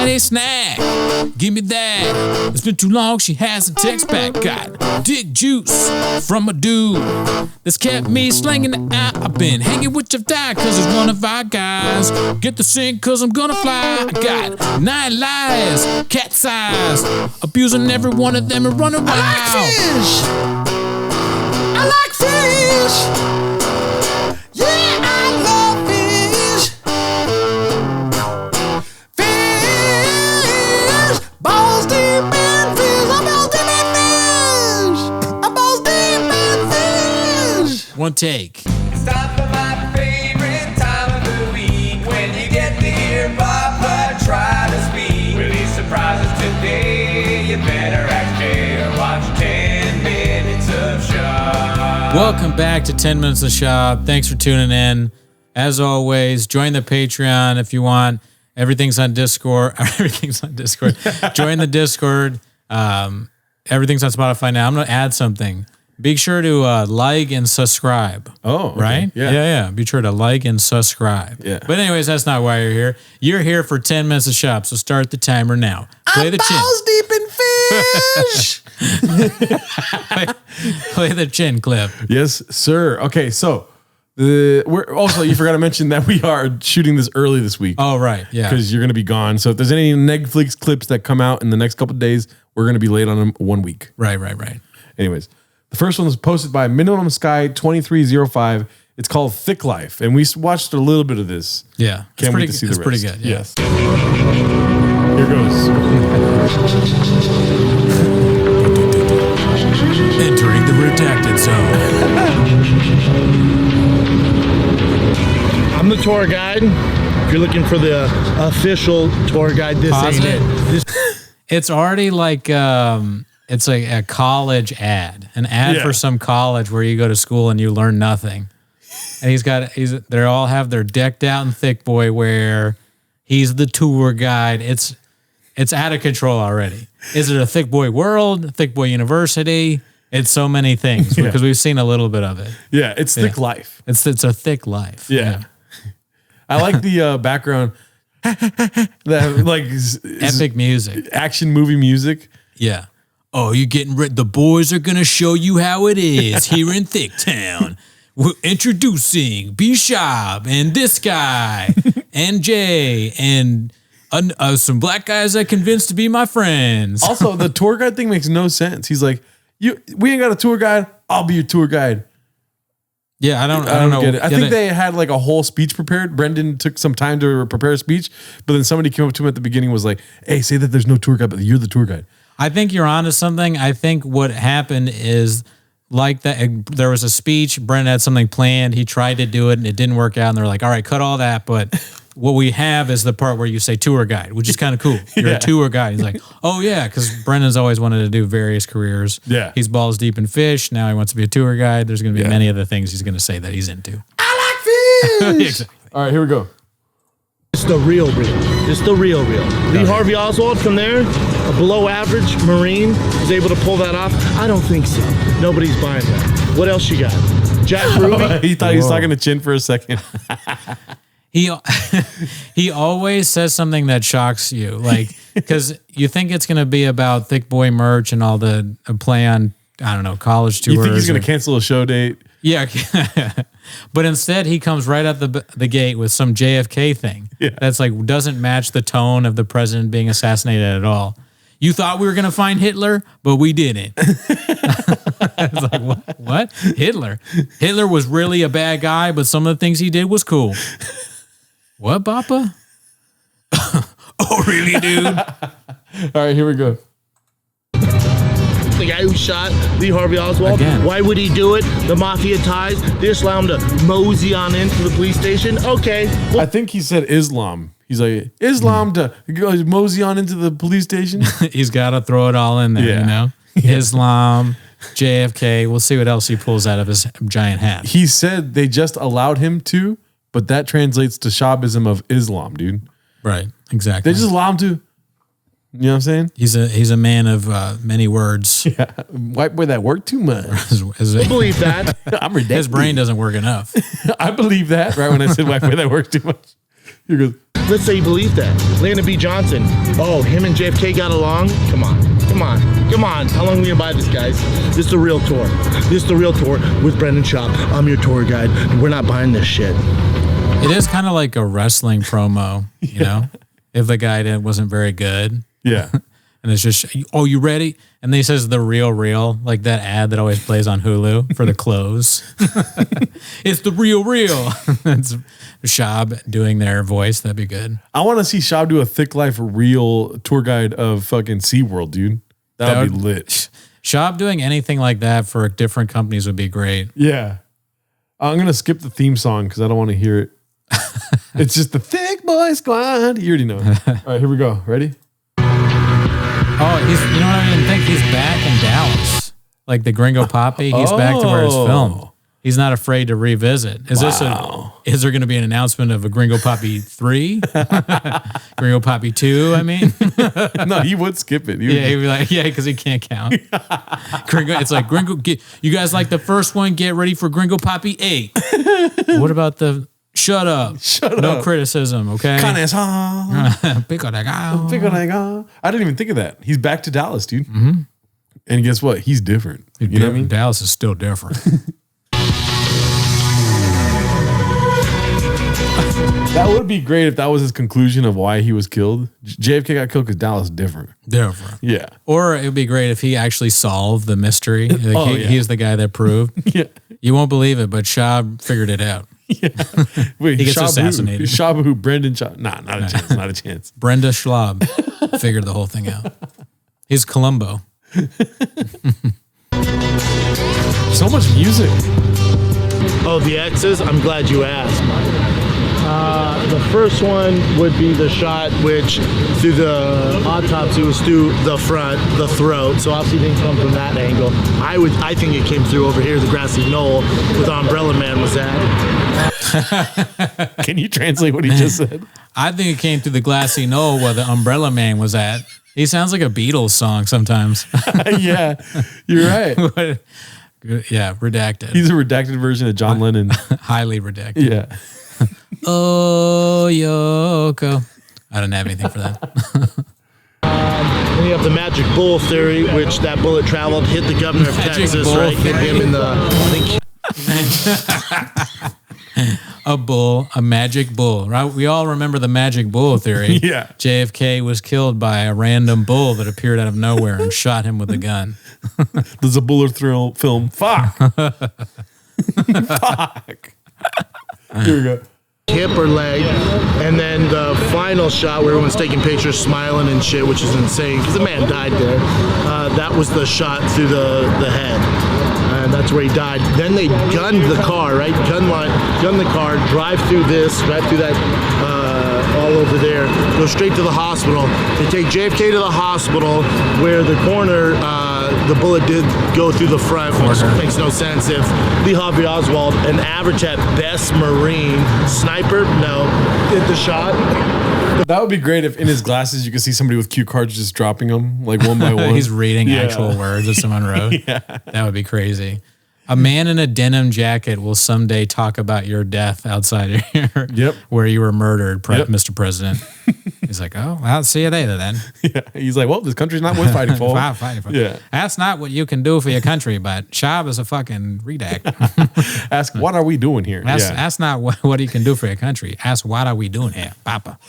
Friday snack. Give me that. It's been too long, she hasn't text back. Got dick juice from a dude that's kept me slinging it out. I've been hanging with your dad cause he's one of our guys. Get the sink cause I'm gonna fly. I got 9 lives, cat size, abusing every one of them and running wild. I like fish. Yeah, I love fish. Fish. Balls deep in fish. I'm balls deep in fish. I'm balls deep in fish. One take. It's time for my favorite time of the week. When you get there, Papa, try to speak. Really surprises today. You better act fair. Watch 10 Minutes of Schaub. Welcome back to 10 Minutes of Schaub. Thanks for tuning in. As always, join the Patreon if you want. Everything's on Discord. Everything's on Discord. Join the Discord. Everything's on Spotify now. I'm going to add something. Be sure to like and subscribe. Oh, okay. Right? Yeah. Yeah. Be sure to like and subscribe. Yeah. But anyways, that's not why you're here. You're here for 10 Minutes of Schaub, so start the timer now. Play the chin. Balls deep in fish. Play the chin clip. Yes, sir. Okay, so we're also, you forgot to mention that we are shooting this early this week. Oh, right. Yeah. Because you're going to be gone. So if there's any Netflix clips that come out in the next couple of days, we're going to be late on them 1 week. Right. Anyways, the first one was posted by Minimum Sky 2305. It's called Thick Life, and we watched a little bit of this. Yeah. Can't wait to see the It's rest. pretty good. Yeah. Yes. Here goes. Entering the redacted zone. I'm the tour guide. If you're looking for the official tour guide, this Positive. ain't it. This It's already like it's like a college ad, an ad Yeah. for some college where you go to school and you learn nothing. And they all have their decked out in thick boy wear. He's the tour guide. It's out of control already. Is it a thick boy world, thick boy university? It's so many things because we've seen a little bit of it. Yeah, it's Thick Life. It's a thick life. Yeah. I like the background, that like Epic music. action movie music. Yeah. Oh, you're getting rid. The boys are going to show you how it is here in Thick Town. We're introducing B Schaub and this guy and Jay and some black guys I convinced to be my friends. Also, the tour guide thing makes no sense. He's like, we ain't got a tour guide. I'll be your tour guide. Yeah, I don't know. Get it. I think they had like a whole speech prepared. Brendan took some time to prepare a speech, but then somebody came up to him at the beginning and was like, hey, say that there's no tour guide, but you're the tour guide. I think you're onto something. I think what happened is like that. There was a speech. Brendan had something planned. He tried to do it and it didn't work out. And they're like, all right, cut all that. But what we have is the part where you say tour guide, which is kind of cool. You're a tour guide. He's like, oh yeah, because Brendan's always wanted to do various careers. Yeah. He's balls deep in fish. Now he wants to be a tour guide. There's going to be many other things he's going to say that he's into. I like fish. Exactly. All right, here we go. is the real. It's the real. Lee Harvey Oswald from there, a below average Marine, was able to pull that off. I don't think so. Nobody's buying that. What else you got? Jack Ruby? He thought he was talking to Chin for a second. He always says something that shocks you, like because you think it's going to be about thick boy merch and all the play on, I don't know, college tours. You think he's going to cancel a show date? Yeah, but instead he comes right out the gate with some JFK thing that's like doesn't match the tone of the president being assassinated at all. You thought we were going to find Hitler, but we didn't. It's like, what? Hitler? Hitler was really a bad guy, but some of the things he did was cool. What, Bappa? Oh, really, dude? All right, here we go. The guy who shot Lee Harvey Oswald. Again. Why would he do it? The mafia ties. They just allow him to mosey on into the police station. Okay. Well, I think he said Islam. He's like, Islam to go mosey on into the police station. He's got to throw it all in there, you know? Islam, JFK. We'll see what else he pulls out of his giant hat. He said they just allowed him to, but that translates to Shaubism of Islam, dude. Right, exactly. They just allow him to. You know what I'm saying? He's a man of many words. Yeah. White boy that work too much. I believe that. I'm ridiculous. His brain doesn't work enough. I believe that. Right when I said white boy that works too much. Here goes. Let's say you believe that. Landon B. Johnson. Oh, him and JFK got along? Come on. How long are we gonna buy this, guys? This is the real tour. This is the real tour with Brendan Schaub. I'm your tour guide. We're not buying this shit. It is kind of like a wrestling promo, you know? If the guy wasn't very good. Yeah. And it's just, oh, you ready? And then he says the real, like that ad that always plays on Hulu for the clothes. It's the real. It's Schaub doing their voice. That'd be good. I want to see Schaub do a Thick Life real tour guide of fucking SeaWorld, dude. That would be lit. Schaub doing anything like that for different companies would be great. Yeah. I'm going to skip the theme song because I don't want to hear it. It's just the Thick Boy Squad. You already know. All right, here we go. Ready? Oh, you know what I mean? Think he's back in Dallas. Like the Gringo Poppy, he's back to where it's filmed. He's not afraid to revisit. Is there going to be an announcement of a Gringo Poppy 3? Gringo Poppy 2, I mean? No, he would skip it. He'd be like, because he can't count. Gringo, it's like, Gringo, you guys like the first one, get ready for Gringo Poppy 8. What about the... Shut up. No criticism, okay? Pico de gallo. I didn't even think of that. He's back to Dallas, dude. Mm-hmm. And guess what? He's different. You know what I mean? Dallas is still different. That would be great if that was his conclusion of why he was killed. JFK got killed because Dallas is different. Yeah. Or it would be great if he actually solved the mystery. Like he's the guy that proved. Yeah. You won't believe it, but Schaub figured it out. Yeah. Wait, he gets assassinated. Schaub who? Brendan Schaub? Nah, not a chance. Not a chance. Brenda Schlaub figured the whole thing out. He's Columbo. So much music. Oh, the X's? I'm glad you asked. The first one would be the shot which through the autopsy was through the front, the throat. So obviously it didn't come from that angle. I think it came through over here, the grassy knoll, where the Umbrella Man was at. Can you translate what he just said? I think it came through the grassy knoll where the Umbrella Man was at. He sounds like a Beatles song sometimes. Yeah, you're right. Yeah, redacted. He's a redacted version of John Lennon. Highly redacted. Yeah. Oh, Yoko. I don't have anything for that. Then you have the magic bull theory, which that bullet traveled, hit the governor of Texas, right? Hit him in the... A magic bull, right? We all remember the magic bull theory. Yeah. JFK was killed by a random bull that appeared out of nowhere and shot him with a gun. There's a bullet thrill film. Fuck. Fuck. Here we go. Hip or leg, and then the final shot where everyone's taking pictures, smiling and shit, which is insane because the man died there. That was the shot through the head, and that's where he died. Then they gunned the car, right? Gun the car, drive through this, right through that, all over there, go straight to the hospital. They take JFK to the hospital where the coroner, the bullet did go through the front, which makes no sense. If Lee Harvey Oswald, an average at best Marine, sniper, no, hit the shot. That would be great if in his glasses you could see somebody with cue cards just dropping them like one by one. He's reading actual words that someone wrote. Yeah. That would be crazy. A man in a denim jacket will someday talk about your death outside of here, where you were murdered, Mr. President. He's like, oh, I'll see you later then. Yeah. He's like, well, this country's not worth fighting for. Yeah. That's not what you can do for your country, but Schaub is a fucking redact. Ask, what are we doing here? That's not what he can do for your country. Ask, what are we doing here, Papa?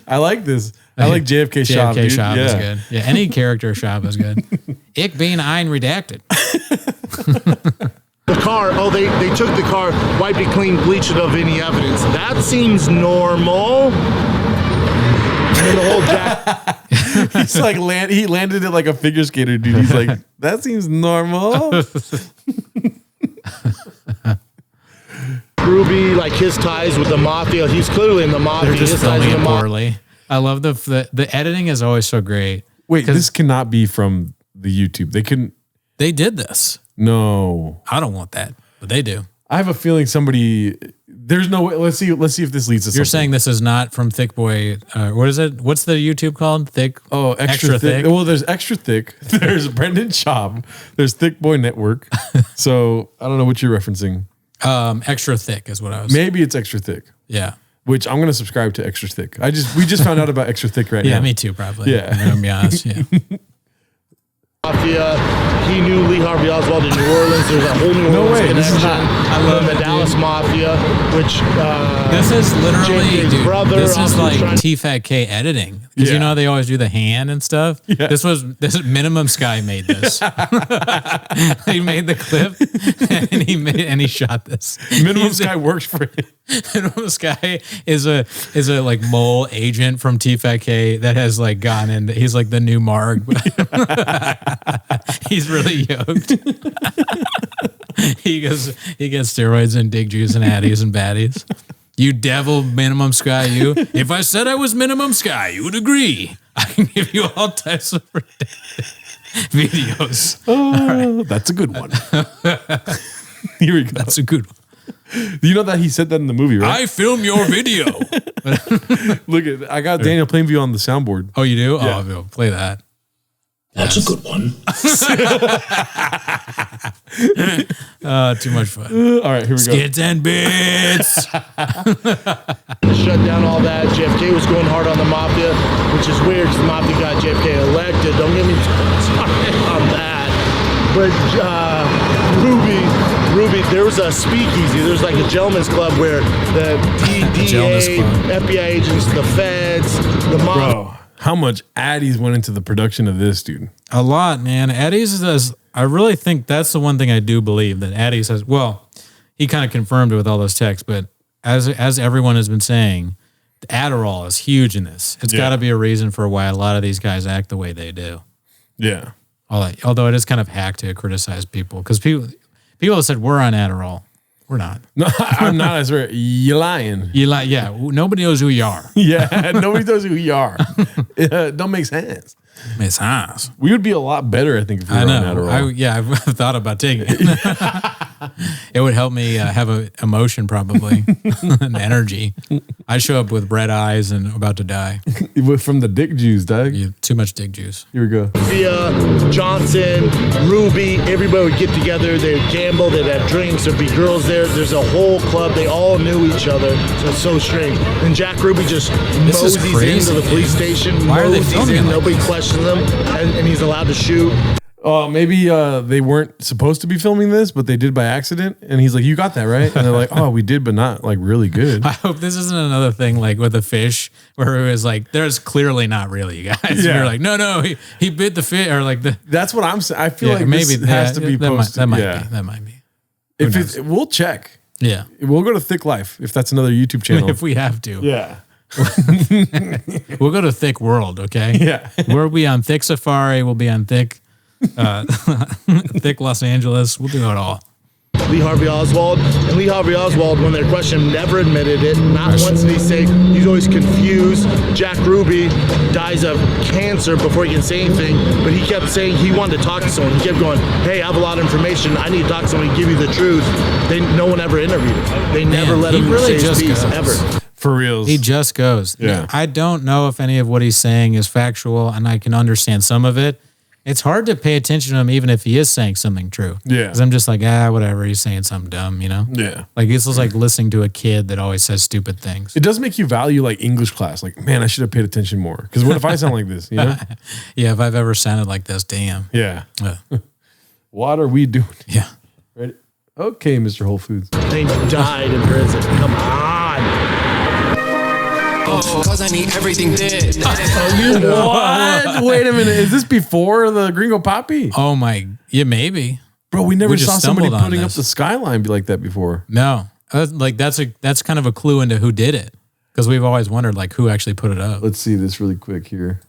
I like this. I like JFK Schaub. JFK Schaub is good. Yeah, any character Schaub is good. Ich bin ein redacted. The car, they took the car, wiped it clean, bleached it of any evidence. That seems normal. And then the whole jack. He's like, he landed it like a figure skater, dude. He's like, that seems normal. Ruby, like his ties with the mafia. He's clearly in the mafia. They're just filming it poorly. I love the editing is always so great. Wait, this cannot be from the YouTube. They couldn't. They did this. No, I don't want that, but they do. I have a feeling somebody. There's no way. Let's see if this leads to something. You're saying this is not from Thick Boy. What is it? What's the YouTube called? Thick. Oh, extra thick. Well, there's extra thick. There's Brendan Schaub. There's Thick Boy Network. So I don't know what you're referencing. Extra thick is what I was. Maybe it's extra thick. Yeah. which I'm going to subscribe to Extra Thick. We just found out about Extra Thick right now. Yeah, me too, probably. Yeah. I'm going to be honest. Yeah. Mafia. He knew Lee Harvey Oswald in New Orleans. There's a whole New Orleans way, connection. this is not- I love the it, Dallas dude. Mafia, which This is literally, JFK's dude, brother this is also like trying- T-Fat-K editing. Because you know how they always do the hand and stuff? Yeah. This is Minimum Sky made this. He made the clip and he shot this. Minimum Sky works for it. Minimum Sky is a like mole agent from T-Fat-K that has like gone in. He's like the new Marg. He's really yoked. He gets steroids and dig juice and addies and baddies. You devil, Minimum Sky, you. If I said I was Minimum Sky, you would agree. I can give you all types of videos. Oh, that's a good one. Here we go. That's a good one. You know that he said that in the movie, right? I film your video. Look at I got Daniel Plainview on the soundboard. Oh, you do? Yeah. Oh, I'll play that. That's a good one. Too much fun. All right, here we go. Skits and bits. shut down all that. JFK was going hard on the Mafia, which is weird because the Mafia got JFK elected. Don't get me started on that. But Ruby, there was a speakeasy. There's like a gentleman's club where the Gentleman's DEA, club. FBI agents, the feds, the Mafia. Bro, how much addies went into the production of this, dude? A lot, man. Eddie's does. I really think that's the one thing I do believe that Eddie says. Well, he kind of confirmed it with all those texts, but as everyone has been saying, Adderall is huge in this. It's got to be a reason for why a lot of these guys act the way they do. Yeah. Although it is kind of hack to criticize people because people have said we're on Adderall. We're not. No, I'm not. I swear. You lying. You like, yeah. Nobody knows who you are. Yeah. Nobody knows who you are. It don't make sense. It's us. We would be a lot better, I think, if we were I on know. Adderall. I've thought about taking it. It would help me have an emotion, probably, and energy. I show up with red eyes and about to die. From the dick juice, Doug. Too much dig juice. Here we go. Johnson, Ruby, everybody would get together. They'd gamble. They'd have drinks. There'd be girls there. There's a whole club. They all knew each other. So it's so strange. And Jack Ruby just This is moseys crazy, into the police station. Why are they moseys filming in, it like nobody this? questions them, and he's allowed to shoot. Maybe they weren't supposed to be filming this, but they did by accident. And he's like, "You got that right?" And they're like, "Oh, we did, but not like really good." I hope this isn't another thing like with the fish where it was like, there's clearly not really, you guys. And Yeah. you're like, no, he bit the fish, or like the. That's what I'm saying. I feel Yeah, like maybe this has to be that posted. That might yeah. be. That might be. If knows? we'll check. Yeah. We'll go to Thick Life if that's another YouTube channel. If we have to. yeah. We'll go to Thick World, okay? Yeah. We'll be on Thick Safari. We'll be on Thick Thick Los Angeles. We'll do it all. Lee Harvey Oswald. And Lee Harvey Oswald, when they're questioned, never admitted it. Not once did he say, he's always confused. Jack Ruby dies of cancer before he can say anything, but he kept saying he wanted to talk to someone. He kept going, hey, I have a lot of information. I need to talk to someone to give you the truth. No one ever interviewed him. They never let he him really say his just piece, goes. ever. For reals. He just goes. Yeah. I don't know if any of what he's saying is factual, and I can understand some of it. It's hard to pay attention to him even if he is saying something true. Yeah. Because I'm just like, whatever. He's saying something dumb, you know? Yeah. Like, it's just like listening to a kid that always says stupid things. It does make you value like English class. Like, man, I should have paid attention more. Because what if I sound like this? You know? Yeah, if I've ever sounded like this, damn. Yeah. Uh, What are we doing? yeah. Ready? Okay, Mr. Whole Foods. They died in prison. Come on. Cause I need everything dead. What? Wait a minute. Is this before the Gringo Poppy? Oh, my. Yeah, maybe. Bro, we never We just saw somebody stumbled on putting up this. the skyline be like that before. No. Like, that's kind of a clue into who did it. Because we've always wondered, like, who actually put it up. Let's see this really quick here.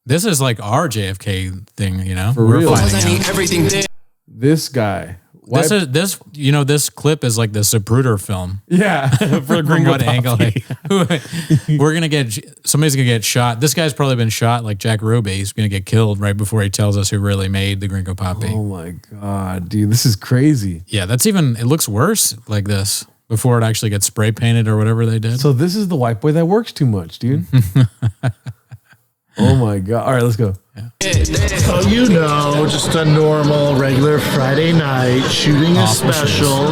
This is like our JFK thing, you know? For We're real. Cause I finding need out. everything dead. This guy. This clip is like the Zapruder film. Yeah. For From Gringo what angle? Poppy. Somebody's gonna get shot. This guy's probably been shot like Jack Ruby. He's gonna get killed right before he tells us who really made the Gringo Poppy. Oh my God, dude. This is crazy. Yeah, it looks worse like this before it actually gets spray painted or whatever they did. So this is the white boy that works too much, dude. Oh my God. All right, let's go. Oh, you know, just a normal, regular Friday night. Shooting is Awful special.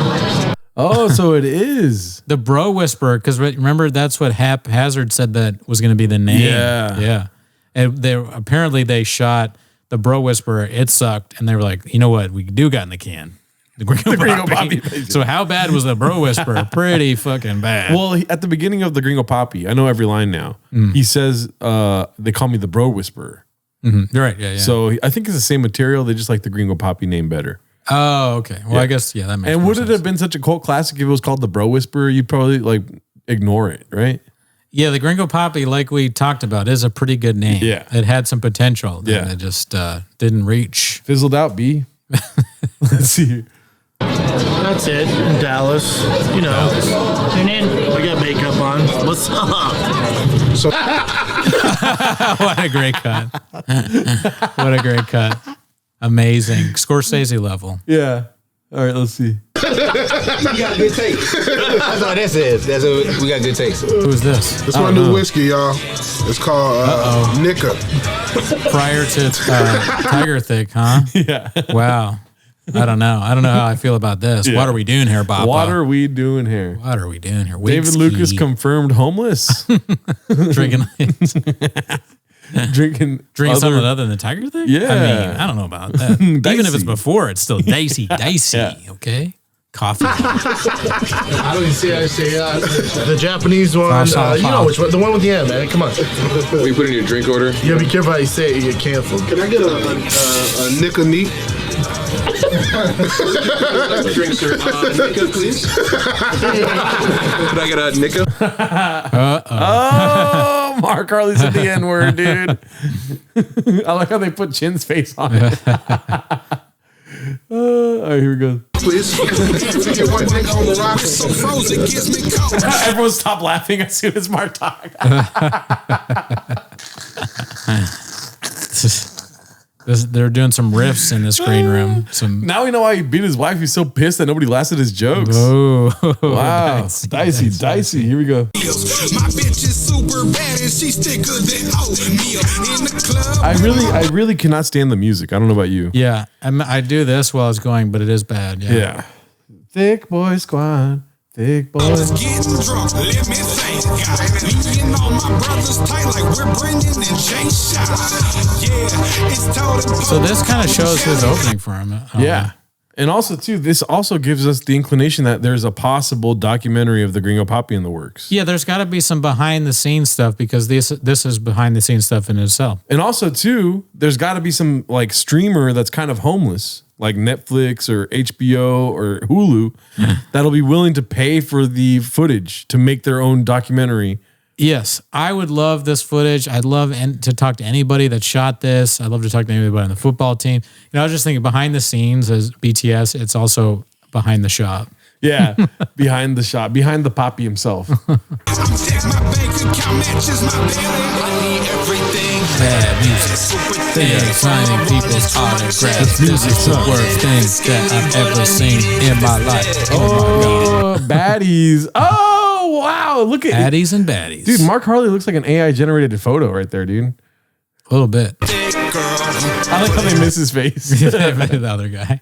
Oh, so it is. The Bro Whisperer, because remember that's what Haphazard said that was going to be the name. Yeah. And apparently they shot the Bro Whisperer. It sucked, and they were like, you know what? We got in the can. The Gringo Poppy. So how bad was the Bro Whisperer? Pretty fucking bad. Well, at the beginning of the Gringo Poppy, I know every line now. He says, "They call me the Bro Whisperer." Mm-hmm. Right. Yeah. So I think it's the same material. They just like the Gringo Poppy name better. Oh, okay. Well, I guess that makes. And would sense. it have been such a cult classic if it was called the Bro Whisperer? You'd probably like ignore it, right? Yeah, the Gringo Poppy, like we talked about, is a pretty good name. Yeah. It had some potential. Yeah. It just didn't reach. Fizzled out, B. Let's see. That's it in Dallas. You know, tune in. I got makeup on. What's up? What a great cut. What a great cut. Amazing. Scorsese level. Yeah. All right, let's see. We got good taste. That's all that says. We got good taste. Who's this? It's my new whiskey, y'all. It's called Nika. Prior to Tiger Thick, huh? Yeah. Wow. I don't know. I don't know how I feel about this. Yeah. What are we doing here, Bob? What are we doing here? What are we doing here? David Whiskey. Lucas confirmed homeless. drinking Drinking something other than Tiger Thick? Yeah. I mean, I don't know about that. Even if it's before, it's still dicey. Yeah. Okay? Coffee. I don't even see how I say the Japanese one. You know which one? The one with the M, man. Come on. Will you put in your drink order? You gotta be careful how you say it. You get canceled. Can I get a Nika neat? Drink, sir. Nika, please. Could I get a Nika? Oh, Mark Harley said the N word, dude. I like how they put Chin's face on it. All right, here we go. Please. Get one drink on the rocks. So frozen gives me cold. Everyone stop laughing as soon as Mark talked. They're doing some riffs in this green room. Now we know why he beat his wife. He's so pissed that nobody laughed at his jokes. Oh, Wow. Dicey. Here we go. My bitch is super bad and she's thicker than oatmeal. In the club. I really cannot stand the music. I don't know about you. Yeah, I do this while it's going, but it is bad. Yeah. Thick boy squad. Thick boy. Getting drunk, let me think. Me and all my brothers tight like we're Brendan and Jay Shot. Yeah, it's total. So this kind of shows his opening for him. Yeah. And also, too, this also gives us the inclination that there's a possible documentary of the Gringo Poppy in the works. Yeah, there's got to be some behind the scenes stuff because this is behind the scenes stuff in itself. And also, too, there's got to be some like streamer that's kind of homeless, like Netflix or HBO or Hulu, that'll be willing to pay for the footage to make their own documentary. Yes, I would love this footage. I'd love to talk to anybody that shot this. I'd love to talk to anybody on the football team. You know, I was just thinking behind the scenes as BTS, it's also behind the shop. Yeah, behind the shot, behind the Poppy himself. My bank account matches my belly. I need everything. Bad music. Things, signing people's autographs. This is the worst things that I've ever seen in my life. Oh, baddies. Oh, wow. Look at Baddies and baddies. Dude, Mark Harley looks like an AI generated photo right there, dude. A little bit. I like how they miss his face. The other guy.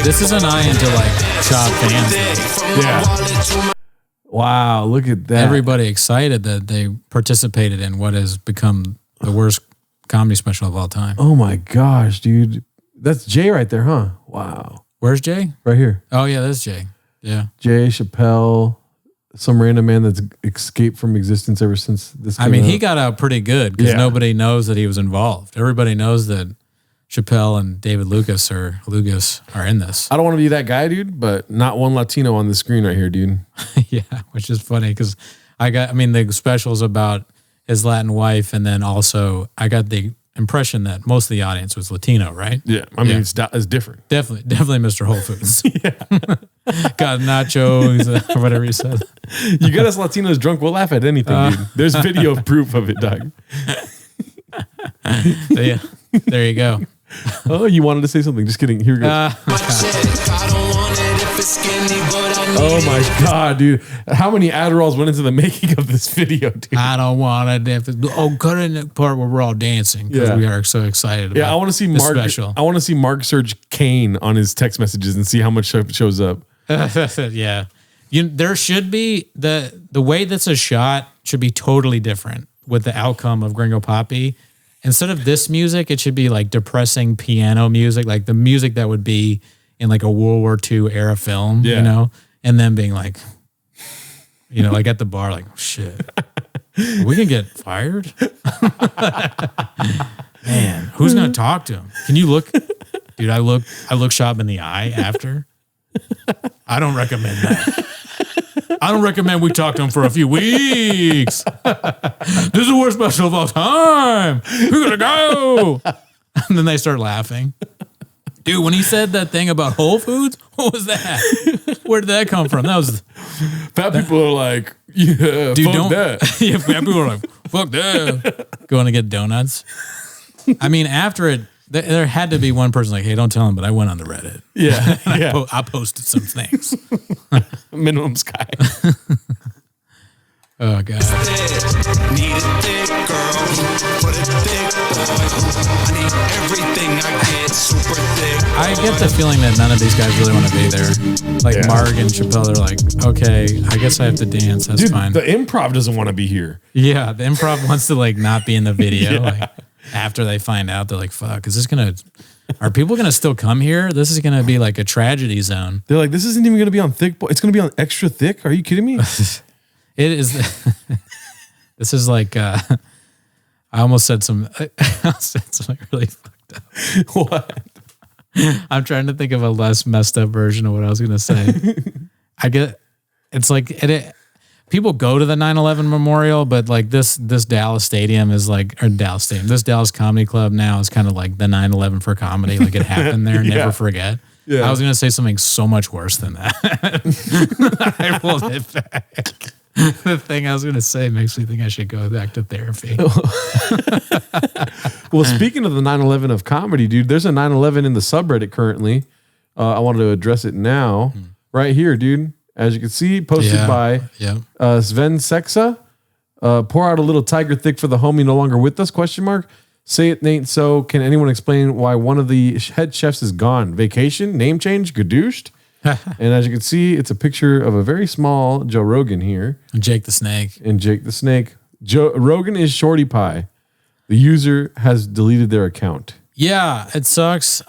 This is an eye into like Schaub fans. Yeah. Wow, look at that. Everybody excited that they participated in what has become the worst comedy special of all time. Oh my gosh, dude. That's Jay right there, huh? Wow. Where's Jay? Right here. Oh yeah, that's Jay. Yeah. Jay Chappelle, some random man that's escaped from existence ever since this came I mean, out. he got out pretty good because nobody knows that he was involved. Everybody knows that Chappelle and David Lucas are in this. I don't want to be that guy, dude, but not one Latino on the screen right here, dude. Yeah, which is funny because the specials about his Latin wife, and then also I got the impression that most of the audience was Latino, right? Yeah, I mean, it's different. Definitely Mr. Whole Foods. Got nachos or whatever he said. You get us Latinos drunk, we'll laugh at anything, dude. There's video proof of it, dog. So, yeah, there you go. Oh, you wanted to say something. Just kidding. Here we go. I don't want it if it's skinny, but I Oh my God, dude. How many Adderalls went into the making of this video, dude? I don't want to dance. Oh, cut in the part where we're all dancing because we are so excited about I want to see this Mark. special. I want to see Mark search Kane on his text messages and see how much shows up. Yeah. There should be the way this is shot should be totally different with the outcome of Gringo Poppy. Instead of this music, it should be like depressing piano music, like the music that would be in like a World War II era film, you know, and then being like, you know, like at the bar, like, oh, shit, we can get fired. Man, who's going to talk to him? Can you look, dude, I look Schaub in the eye after. I don't recommend that. I don't recommend we talk to him for a few weeks. This is the worst special of all time. We're gonna go. And then they start laughing. Dude, when he said that thing about Whole Foods, what was that? Where did that come from? That was fat people are like, yeah, dude, fuck that. Yeah, fat people are like, fuck that. Going to get donuts. I mean, after it, there had to be one person like, hey, don't tell him, but I went on the Reddit. Yeah. I posted some things. Minimum Sky. Oh, God. Need a thick girl, put it thick, boy. I need everything I get super thick. I get the feeling that none of these guys really want to be there. Like Mark and Chappelle, they're like, okay, I guess I have to dance. That's fine. The improv doesn't want to be here. Yeah, the improv wants to like not be in the video. Like, after they find out, they're like, fuck, are people gonna still come here? This is gonna be like a tragedy zone. They're like, this isn't even gonna be on thick, it's gonna be on extra thick. Are you kidding me? It is. This is like, I almost said something really fucked up. What? I'm trying to think of a less messed up version of what I was gonna say. It's like, people go to the 9/11 memorial, but like this Dallas stadium is like, or Dallas stadium, this Dallas Comedy Club now is kind of like the 9/11 for comedy. Like it happened there, never forget. Yeah. I was going to say something so much worse than that. I rolled it back. The thing I was going to say makes me think I should go back to therapy. Well, speaking of the 9/11 of comedy, dude, there's a 9/11 in the subreddit currently. I wanted to address it now. Right here, dude. As you can see, posted by Sven Sexa. Pour out a little tiger thick for the homie no longer with us, ? Say it ain't so. Can anyone explain why one of the head chefs is gone? Vacation? Name change? Gadooshed? And as you can see, it's a picture of a very small Joe Rogan here. And Jake the Snake. Joe Rogan is Shorty Pie. The user has deleted their account. Yeah, it sucks.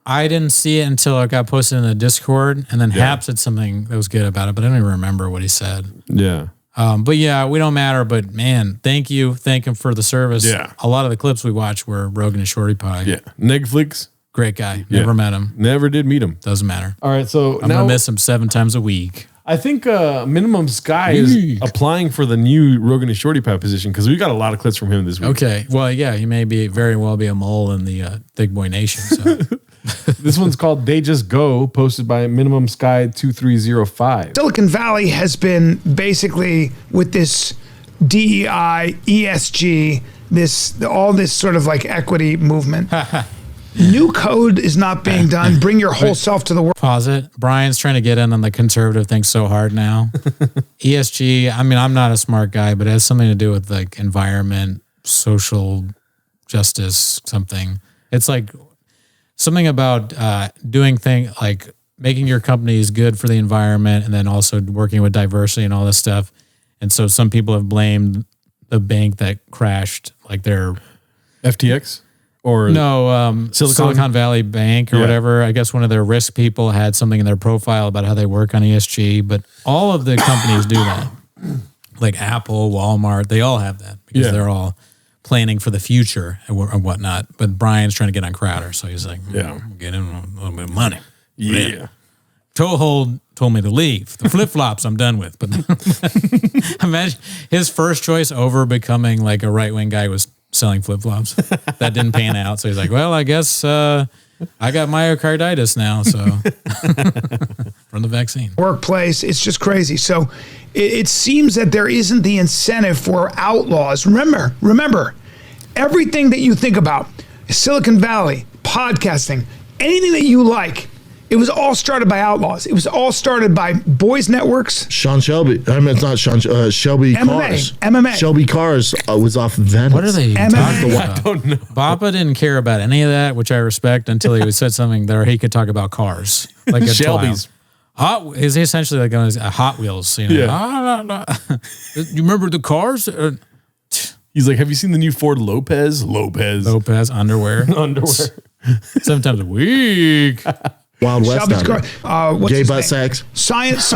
I didn't see it until it got posted in the Discord, and then Hap said something that was good about it, but I don't even remember what he said. Yeah. But yeah, we don't matter. But man, thank you. Thank him for the service. Yeah. A lot of the clips we watched were Rogan and Shorty Pie. Yeah. Netflix. Great guy. Never met him. Never did meet him. Doesn't matter. All right. So I'm going to miss him 7 times a week. I think Minimum Sky is applying for the new Rogan and Shorty Pie position because we got a lot of clips from him this week. Okay. Well, yeah, he may very well be a mole in the Thick Boy Nation. So. This one's called They Just Go, posted by Minimum Sky 2305. Silicon Valley has been basically with this DEI, ESG, all this sort of like equity movement. New code is not being done. Bring your whole self to the world. Pause it. Brian's trying to get in on the conservative thing so hard now. ESG, I mean, I'm not a smart guy, but it has something to do with like environment, social justice, something. It's like something about doing things like making your companies good for the environment and then also working with diversity and all this stuff. And so some people have blamed the bank that crashed, like their FTX? Or no, Silicon Valley Bank or whatever. I guess one of their risk people had something in their profile about how they work on ESG, but all of the companies do that. Like Apple, Walmart, they all have that because they're all planning for the future and whatnot. But Brian's trying to get on Crowder, so he's like, get in a little bit of money. Yeah. Toehold told me to leave. The flip-flops I'm done with. But imagine his first choice over becoming like a right-wing guy was selling flip-flops. That didn't pan out. So he's like, well, I guess I got myocarditis now. So from the vaccine. Workplace, it's just crazy. So it seems that there isn't the incentive for outlaws. Remember, everything that you think about, Silicon Valley, podcasting, anything that you like, It was all started by outlaws. It was all started by boys networks. Sean Shelby. I mean, it's not Sean. Shelby Cars. MMA. Shelby Cars was off Venice. What are they MMA. talking about? I don't know. Bappa didn't care about any of that, which I respect, until he said something there he could talk about cars. Like a Shelby's. Is essentially like on his Hot Wheels. You know? Yeah. You remember the cars? He's like, have you seen the new Ford Lopez? Lopez underwear. underwear. 7 times a week. Wild West. Shelby's down car. there. What's Gay his butt name? sex. Science.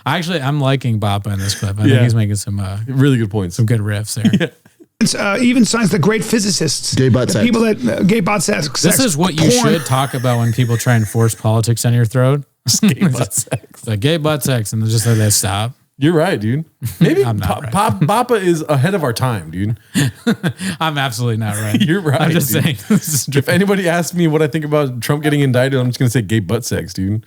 Actually, I'm liking Bappa in this clip. I think he's making some Really good points. good riffs there. Even science, the great physicists. Gay butt the sex. people that gay butt sex. This is what you porn. should talk about when people try and force politics on your throat. Gay butt sex. Like gay butt sex, and they're just like, they stop. You're right, dude. Maybe I'm not right. Bappa is ahead of our time, dude. I'm absolutely not right. You're right. I'm just dude. saying. This is If anybody asks me what I think about Trump getting indicted, I'm just gonna say gay butt sex, dude.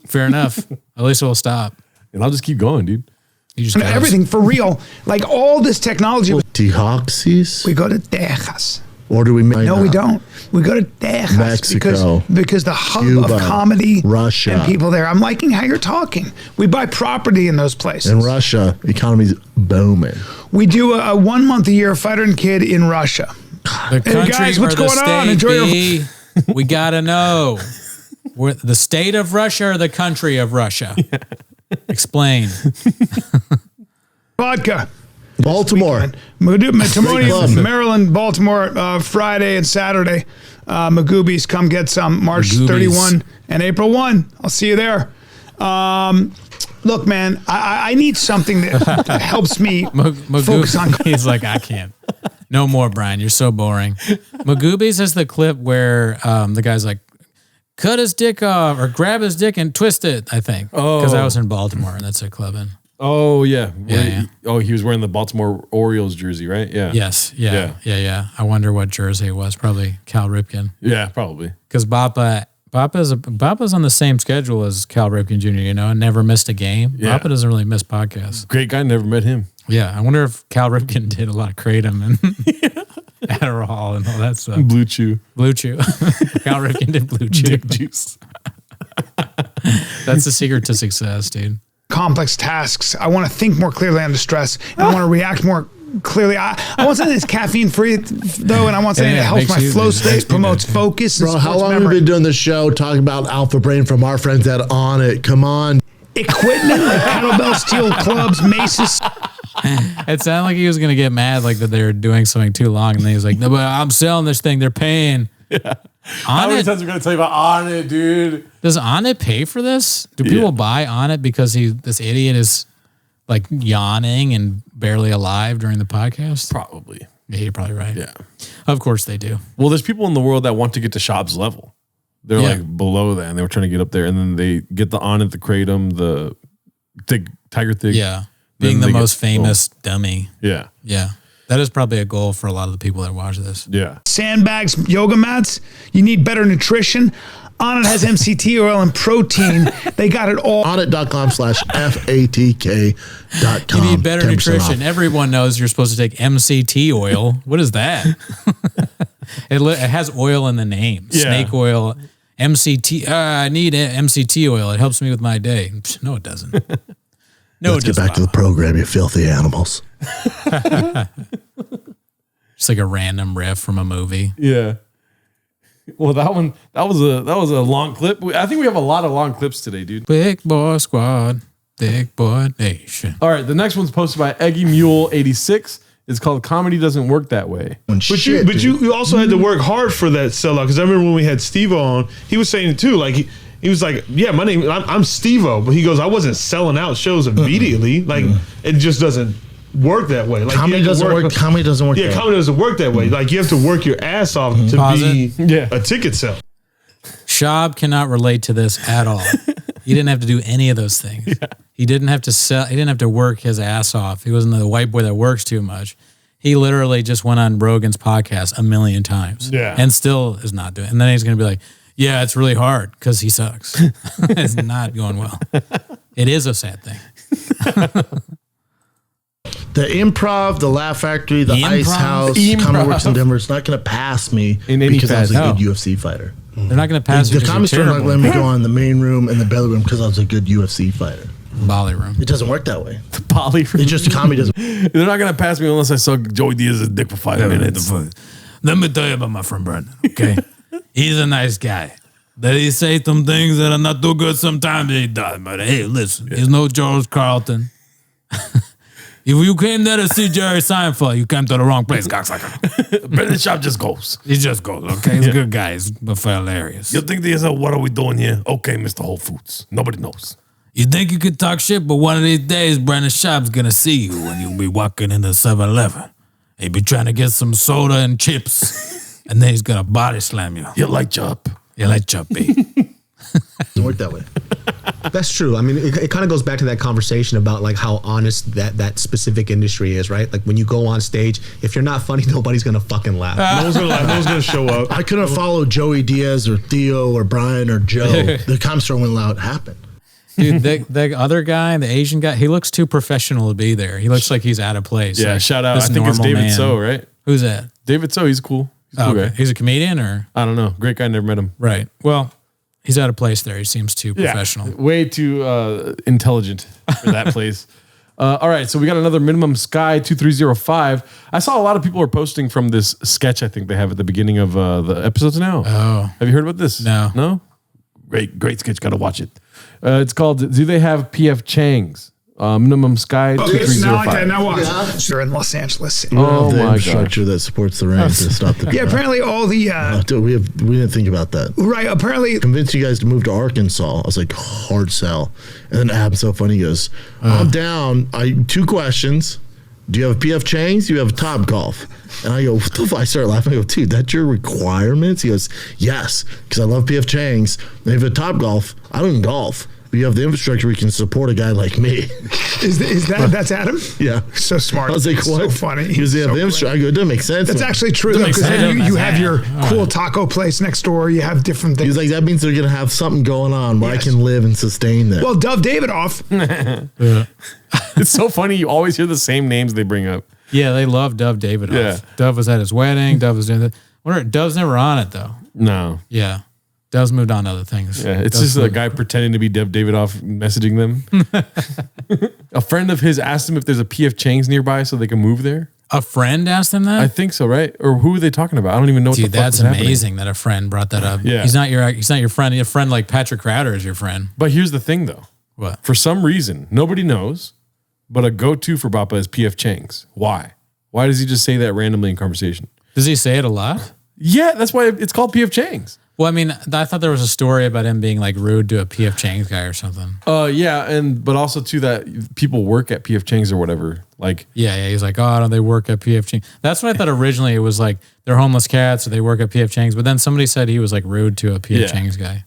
fair enough. At least we'll stop. And I'll just keep going, dude. You just And everything for real. Like all this technology. Tehoxis? We go to Texas. Or do we make No, we don't. We go to Texas Mexico, because the hub Cuba, of comedy, Russia. and people there. I'm liking how you're talking. We buy property in those places. In Russia, economy's booming. We do a 1 month a year fighter and kid in Russia. The country guys, what's or the going on? state, Enjoy your- B, we gotta know. We're the state of Russia or the country of Russia? Explain. Vodka. Baltimore. Timonium, Maryland, Baltimore, Friday and Saturday. Magoobies, come get some. March Magoobies. 31 and April 1. I'll see you there. Look, man, I need something that helps me focus on. He's like, I can't. No more, Brian. You're so boring. Magoobies is the clip where the guy's like, cut his dick off or grab his dick and twist it, I think. Because I was in Baltimore and that's a club in. Oh yeah. Yeah. He was wearing the Baltimore Orioles jersey, right? Yeah. Yes. Yeah. I wonder what jersey it was. Probably Cal Ripken. Yeah, probably. Because Bappa's on the same schedule as Cal Ripken Jr., you know, and never missed a game. Yeah. Bappa doesn't really miss podcasts. Great guy, never met him. Yeah. I wonder if Cal Ripken did a lot of Kratom and Adderall and all that stuff. Blue Chew. Blue Chew. Cal Ripken did Blue Chew. Dick juice. That's the secret to success, dude. Complex tasks. I want to think more clearly under stress. And I want to react more clearly. I want something that's caffeine free though, and I want something that helps my flow state, promotes focus. And Bro, how long memory. have we been doing this show talking about Alpha Brain from our friends at On It? Come on. Equipment like kettlebell, steel clubs, maces. It sounded like he was going to get mad, like that they were doing something too long. And then he was like, no, but I'm selling this thing. They're paying. Yeah. How many times are we going to tell you about On It, dude? Does On It pay for this? Do people buy On It because this idiot is like yawning and barely alive during the podcast? Probably. Yeah, you're probably right. Yeah. Of course they do. Well, there's people in the world that want to get to Schaub's level. They're like below that, and they were trying to get up there, and then they get the On It, the Kratom, the Tiger Thig. Yeah. Being the most famous dummy. Yeah. Yeah. That is probably a goal for a lot of the people that watch this. Yeah. Sandbags, yoga mats. You need better nutrition. On It has MCT oil and protein. They got it all. onit.com/FATK.com. You need better 10% nutrition. off. Everyone knows you're supposed to take MCT oil. What is that? It has oil in the name. Yeah. Snake oil. MCT. I need MCT oil. It helps me with my day. No, it doesn't. No, Let's it get doesn't. back to the program, you filthy animals. Just like a random riff from a movie. Yeah. Well, that was a long clip. I think we have a lot of long clips today, dude. Big boy squad. Big boy nation. All right, the next one's posted by Eggy Mule 86. It's called "Comedy Doesn't Work That Way." But you also had to work hard for that sellout, because I remember when we had Steve on, he was saying it too. Like he was like, "Yeah, my name, I'm Steve-O," but he goes, "I wasn't selling out shows immediately. Like it just doesn't work that way. Like Comedy doesn't work. Comedy doesn't work. Yeah, comedy doesn't work that way. Like you have to work your ass off to be a ticket seller." Schaub cannot relate to this at all. He didn't have to do any of those things. Yeah. He didn't have to sell. He didn't have to work his ass off. He wasn't the white boy that works too much. He literally just went on Rogan's podcast 1 million times. Yeah. And still is not doing it. And then he's going to be like, yeah, it's really hard because he sucks. It's not going well. It is a sad thing. The Improv, the Laugh Factory, the Ice Improv? House, Comedy Works in Denver is not going to pass me In any because I was a fad. good UFC fighter. They're not going to pass The you 'cause Comedy you're Store not terrible. letting me go on the main room and the belly room because I was a good UFC fighter. Bali room. It doesn't work that way. Poly. It just comedy doesn't. They're not gonna pass me unless I suck Joey Diaz's dick for 5 minutes. Let me tell you about my friend Brandon, okay? He's a nice guy. That he say some things that are not too good sometimes he does. But hey, listen, he's no George Carlton. If you came there to see Jerry Seinfeld, you came to the wrong place, cocksucker. Brendan Schaub just goes. He just goes, okay? He's a good guy. He's hilarious. You think this is what are we doing here? Okay, Mr. Whole Foods. Nobody knows. You think you could talk shit, but one of these days, Brandon Schaub's gonna see you when you'll be walking into 7-Eleven. He'll be trying to get some soda and chips, and then he's gonna body slam you. You like chop. You like choppy. Doesn't work that way. That's true. I mean, it kind of goes back to that conversation about like how honest that specific industry is, right? Like when you go on stage, if you're not funny, nobody's gonna fucking laugh. No one's gonna laugh. No one's gonna show up. I couldn't follow Joey Diaz or Theo or Brian or Joe. The Comedy Store wouldn't allow it to happen. Dude, the other guy, the Asian guy, he looks too professional to be there. He looks like he's out of place. Yeah, like, shout out. this I think it's normal David man. So, right? Who's that? David So, he's cool. He's a Oh, cool okay. guy. He's a comedian or? I don't know. Great guy, never met him. Right. Well, he's out of place there. He seems too professional. Way too intelligent for that place. All right, so we got another Minimum Sky 2305. I saw a lot of people are posting from this sketch I think they have at the beginning of the episodes now. Oh. Have you heard about this? No. No? Great sketch. Got to watch it. It's called Do They Have PF Chang's? Minimum Sky Okay, so now 2305. now watch. They're in Los Angeles. Oh the my gosh. infrastructure that supports the rain to stop the. Yeah, apparently all the Dude, we didn't think about that. right. Apparently, Convinced you guys to move to Arkansas. I was like, hard sell. And then Adam's so funny. He goes, I'm down. 2 questions. Do you have a PF Chang's? Do you have a Top Golf? And I go, what the fuck? I start laughing. I go, dude, that's your requirements? He goes, yes, because I love PF Chang's. And if you have a Top Golf, I don't even golf. But you have the infrastructure we can support a guy like me. is that's Adam? Yeah. So smart. I was like, what? So funny. Because they have So the infrastructure. I go, it doesn't make sense. That's man. actually true though, makes because then sense. you have your All cool right. taco place next door. You have different He was things. like, that means they're going to have something going on where Yes. I can live and sustain there. Well, Dove Davidoff. It's so funny. You always hear the same names they bring up. Yeah, they love Dove Davidoff. Yeah. Dove was at his wedding. Dove was doing that. Wonder, Dove's never on it though. No. Yeah. Dove's moved on to other things. Yeah, it's Dove's just a moved- guy pretending to be Deb Davidoff messaging them. A friend of his asked him if there's a PF Chang's nearby so they can move there. A friend asked him that? I think so, right? Or who are they talking about? I don't even know what Dude, the fuck that's is happening. amazing that a friend brought that up. Yeah. He's not your friend. A friend like Patrick Crowder is your friend. But here's the thing, though. What? For some reason, nobody knows, but a go-to for Bappa is PF Chang's. Why? Why does he just say that randomly in conversation? Does he say it a lot? Yeah, that's why it's called PF Chang's. Well, I mean, I thought there was a story about him being like rude to a PF Chang's guy or something. Yeah, but also too that people work at PF Chang's or whatever. Like, Yeah, he's like, oh, no, they work at PF Chang's. That's what I thought originally. It was like they're homeless cats or they work at PF Chang's. But then somebody said he was like rude to a PF Yeah. Chang's guy.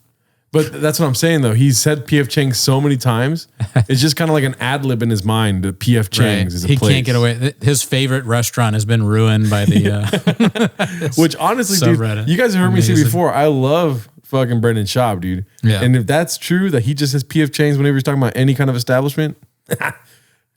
but that's what I'm saying though. He's said PF Chang's so many times. It's just kind of like an ad lib in his mind. That PF Chang's is a He place. can't get away. His favorite restaurant has been ruined by the. Which honestly, dude, Subreddit. you guys have heard me say Amazing. before. I love fucking Brendan Schaub, dude. Yeah. And if that's true that he just has PF Chang's whenever he's talking about any kind of establishment,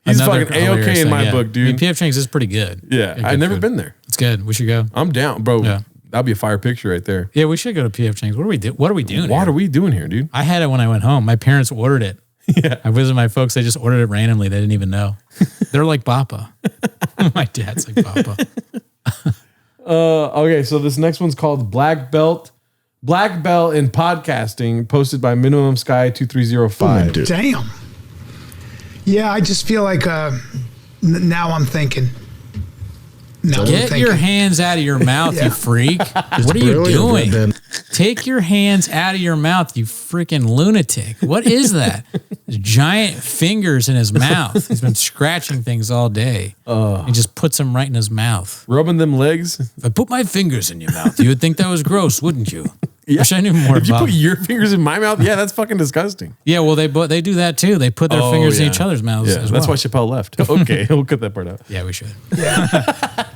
he's Another fucking A-OK hilarious in thing, my yeah. book, dude. I mean, PF Chang's is pretty good. Yeah, Good I've never food. been there. It's good. We should go. I'm down, bro. Yeah. That'd be a fire picture right there. Yeah, we should go to PF Chang's. What are we doing? What here? are we doing here, dude? I had it when I went home. My parents ordered it. Yeah. I visited my folks. They just ordered it randomly. They didn't even know. They're like Bappa. My dad's like Bappa. Okay, so this next one's called Black Belt in Podcasting, posted by Minimum Sky 2305. Dude. Damn. Yeah, I just feel like now I'm thinking. Now I'm Get thinking. your hands out of your mouth, Yeah. you freak. What are you brilliant, doing? Ben. Take your hands out of your mouth, you freaking lunatic. What is that? Giant fingers in his mouth. He's been scratching things all day. He just puts them right in his mouth. Rubbing them legs. If I put my fingers in your mouth, you would think that was gross, wouldn't you? Wish I knew more If you about put your fingers in my mouth, yeah, that's fucking disgusting. Yeah, well, they do that too. They put their fingers in yeah. each other's mouths Yeah, as that's well. why Chappelle left. Okay, we'll cut that part out. Yeah, we should.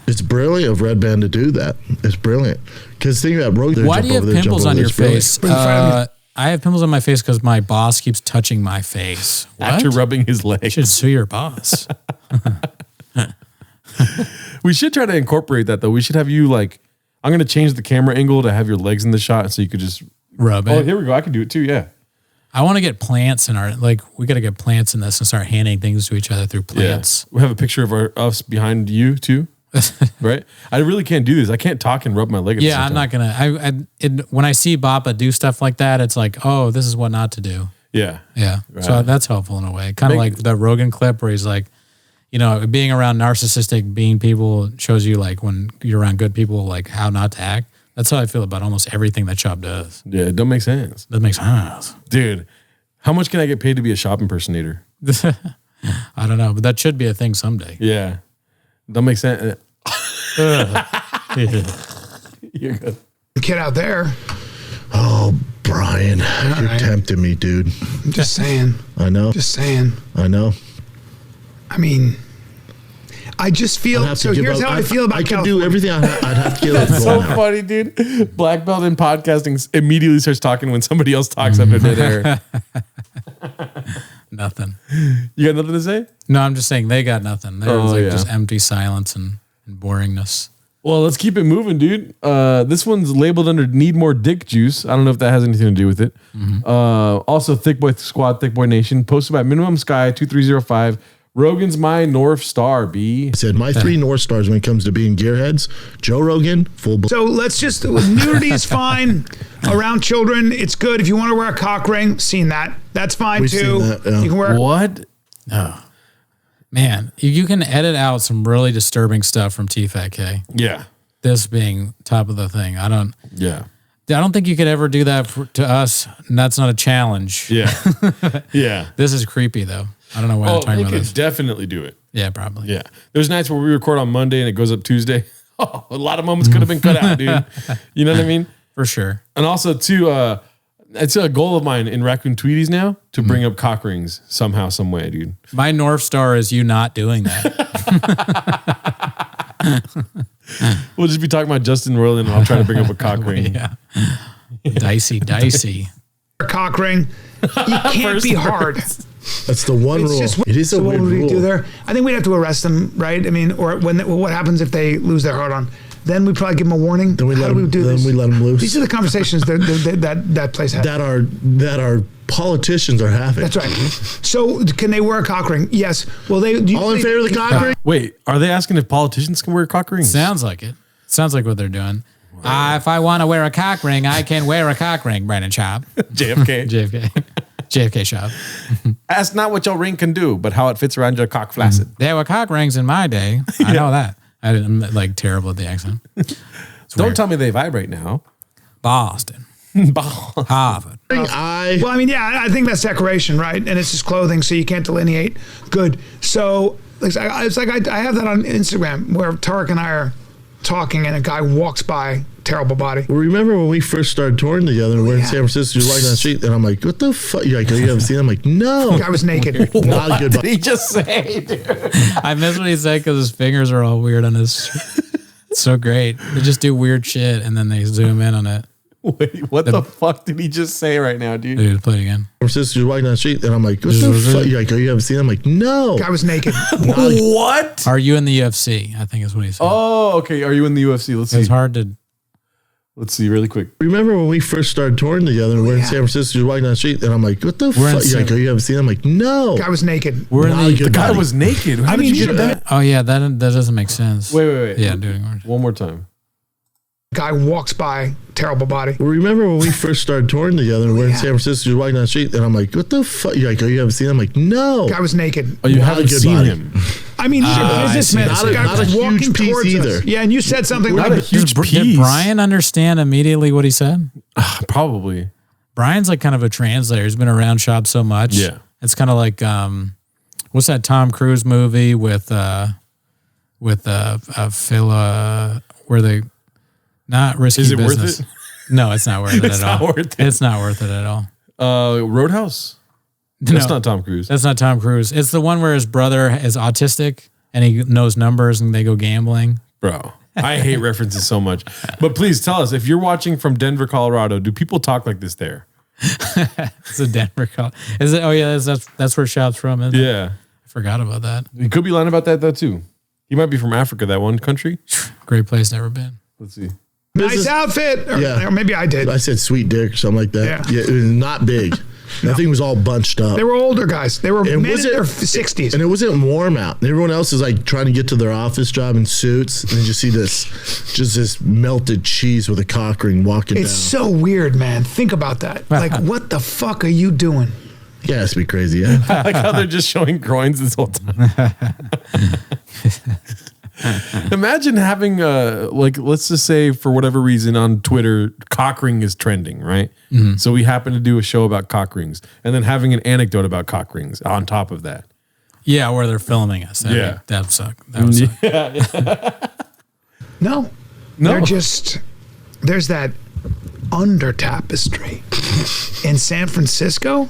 It's brilliant of Red Band to do that. It's brilliant. Because think about Rogue. Why do you have pimples on your face? I have pimples on my face because my boss keeps touching my face. What? After rubbing his leg. You should sue your boss. We should try to incorporate that though. We should have you like, I'm going to change the camera angle to have your legs in the shot so you could just rub it. Oh, here we go. I can do it too. Yeah. I want to get plants in our, like, we got to get plants in this and start handing things to each other through plants. Yeah. We have a picture of us behind you too. Right? I really can't do this. I can't talk and rub my leg at the same I'm time. not going to, when I see Bappa do stuff like that, it's like, oh, this is what not to do. Yeah. Yeah. Right. So that's helpful in a way. Kind of like that Rogan clip where he's like, you know, being around narcissistic being people shows you like when you're around good people, like how not to act. That's how I feel about almost everything that Schaub does. Yeah, it don't make sense. That makes sense. Dude, how much can I get paid to be a Schaub impersonator? I don't know, but that should be a thing someday. Yeah. Don't make sense. You're good. Kid out there. Oh, Brian, you're tempting me, dude. I'm just saying. I know. Just saying. I know. I mean, I just feel. So here's how I feel about I could California. do everything. I'd have to give up. That's so funny, dude. Black belt in podcasting immediately starts talking when somebody else talks under dead air. Nothing. You got nothing to say? No, I'm just saying they got nothing. There's just empty silence and boringness. Well, let's keep it moving, dude. This one's labeled under need more dick juice. I don't know if that has anything to do with it. Also, Thick Boy Squad, Thick Boy Nation, posted by Minimum Sky 2305. Rogan's my North Star, B. I said my 3 North Stars when it comes to being gearheads. Joe Rogan, full. So let's just, nudity is fine around children. It's good. If you want to wear a cock ring, seen that. That's fine We've too. seen that, yeah. You can wear. What? Oh, man. You can edit out some really disturbing stuff from T-Fat-K. Yeah. This being top of the thing. I don't think you could ever do that to us, and that's not a challenge. Yeah. Yeah. This is creepy, though. I don't know why I'm talking you about could this. definitely do it. Yeah, probably. Yeah. There's nights where we record on Monday and it goes up Tuesday. Oh, a lot of moments could have been cut out, dude. You know what I mean? For sure. And also, too, it's a goal of mine in Raccoon Tweeties now to bring up cock rings somehow, some way, dude. My North Star is you not doing that. We'll just be talking about Justin Roiland and I'll try to bring up a cock ring. Yeah. Dicey. A cock ring. You can't be hard. That's the one rule. It is a what weird would we rule. do there? I think we'd have to arrest them, right? I mean, or what happens if they lose their heart on? Then we probably give them a warning. Then we let them loose. These are the conversations that place has. That our politicians are having. That's right. So can they wear a cock ring? Yes. Well, all in favor of the cock ring? Wait, are they asking if politicians can wear cock rings? Sounds like it. Sounds like what they're doing. If I want to wear a cock ring, I can wear a cock ring, Brandon Schaub. JFK. JFK Schaub. Ask not what your ring can do, but how it fits around your cock flaccid. There were cock rings in my day. I know that. I'm like terrible at the accent. Don't tell me they vibrate now. Boston. Harvard. Well, I mean, yeah, I think that's decoration, right? And it's just clothing, so you can't delineate. Good. So it's like I have that on Instagram where Tarek and I are talking and a guy walks by, terrible body. Well, remember when we first started touring together and we're in San Francisco, you're walking down the street, and I'm like, what the fuck? You're like, you haven't seen him? I'm like, no. The guy was naked. Not a good What did he just say, dude? I miss what he said because his fingers are all weird on his. It's so great. They just do weird shit and then they zoom in on it. Wait, what the fuck did he just say right now, dude? Dude, play it again. San Francisco, you're walking down the street, and I'm like, what the fuck? You're like, you haven't seen him? I'm like, no. The guy was naked. What? Are you in the UFC? I think is what he said. Oh, okay. Are you in the UFC? Let's see. It's hard to. Let's see really quick. Remember when we first started touring together and we're in San Francisco, you're walking down the street, and I'm like, what the fuck? You're like, you haven't seen him? I'm like, no. The guy was naked. The guy was naked. How did you get that? Oh, yeah, that doesn't make sense. Wait. Yeah, doing one more time. Guy walks by, terrible body. Well, remember when we first started touring together and we're in San Francisco, you're walking down the street, and I'm like, what the fuck? You're like, you haven't seen him? I'm like, no. The guy was naked. Oh, you haven't seen him? I mean, he's a businessman. Not This guy a was walking huge piece towards either. us. Yeah, and you said something Not like, a huge Did piece. Brian understand immediately what he said? Probably. Brian's like kind of a translator. He's been around Schaub so much. Yeah. It's kind of like, what's that Tom Cruise movie with Phil, where they, not Risky Is it Business. worth it? No, it's not worth it It's at not all. worth it. It's not worth it at all. Roadhouse? That's not Tom Cruise. That's not Tom Cruise. It's the one where his brother is autistic and he knows numbers and they go gambling. Bro, I hate references so much. But please tell us, if you're watching from Denver, Colorado, do people talk like this there? It's a Denver call. Is it? Oh yeah, that's where Schaub's from. Isn't it? Yeah. I forgot about that. He could be lying about that though too. He might be from Africa, that one country. Great place, never been. Let's see. Nice outfit. Or maybe I did. I said sweet dick or something like that. Yeah. It was not big. Nothing was all bunched up. They were older guys. They were men in their 60s. And it wasn't warm out. And everyone else is like trying to get to their office job in suits. And then you see this melted cheese with a cock ring walking down. It's so weird, man. Think about that. Like, what the fuck are you doing? Yeah, it has to be crazy, yeah. I like how they're just showing groins this whole time. Imagine having let's just say for whatever reason on Twitter, cock ring is trending, right? Mm-hmm. So we happen to do a show about cock rings, and then having an anecdote about cock rings on top of that. Yeah, where they're filming us. That would suck. That would suck. Yeah. No. There's that under tapestry in San Francisco.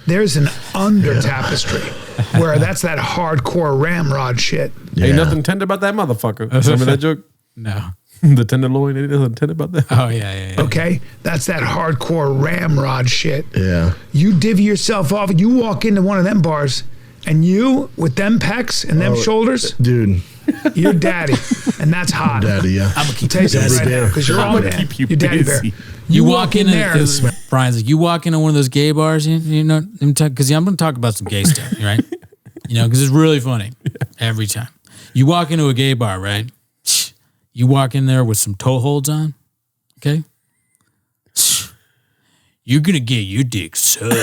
There's an under tapestry where that's that hardcore ramrod shit. Ain't nothing tender about that motherfucker. Remember that joke? No. The tenderloin, ain't nothing tender about that. Oh, yeah. Okay? That's that hardcore ramrod shit. Yeah. You divvy yourself off. You walk into one of them bars and you, with them pecs and them shoulders. Dude. You're daddy. And that's hot. Daddy, yeah. I'm going to keep tasting it right now because you're on there. Keep you You're daddy bear. busy. You walk in there. Brian's like, you walk into one of those gay bars, you know, because I'm going to talk about some gay stuff, right? You know, because it's really funny every time. You walk into a gay bar, right? You walk in there with some toe holds on, okay? You're going to get your dick sucked.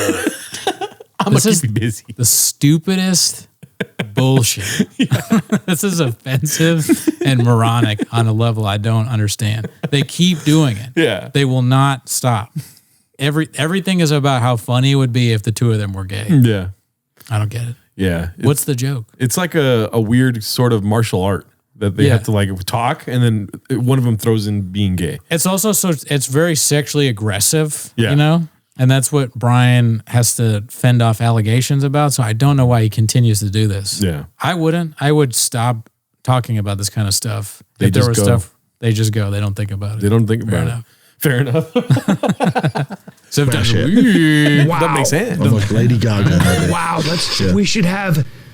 I'm going to keep you busy. The stupidest bullshit. This is offensive and moronic on a level I don't understand. They keep doing it. Yeah. They will not stop. Everything is about how funny it would be if the two of them were gay. Yeah. I don't get it. Yeah. What's the joke? It's like a weird sort of martial art that they have to like talk, and then one of them throws in being gay. It's also it's very sexually aggressive, Yeah. you know? And that's what Brian has to fend off allegations about. So I don't know why he continues to do this. Yeah. I wouldn't. I would stop talking about this kind of stuff. They if there just was go. stuff, they just go. They don't think about it. They don't think about it. Fair enough. So Wow. That makes sense. I'm like Lady Gaga. Wow.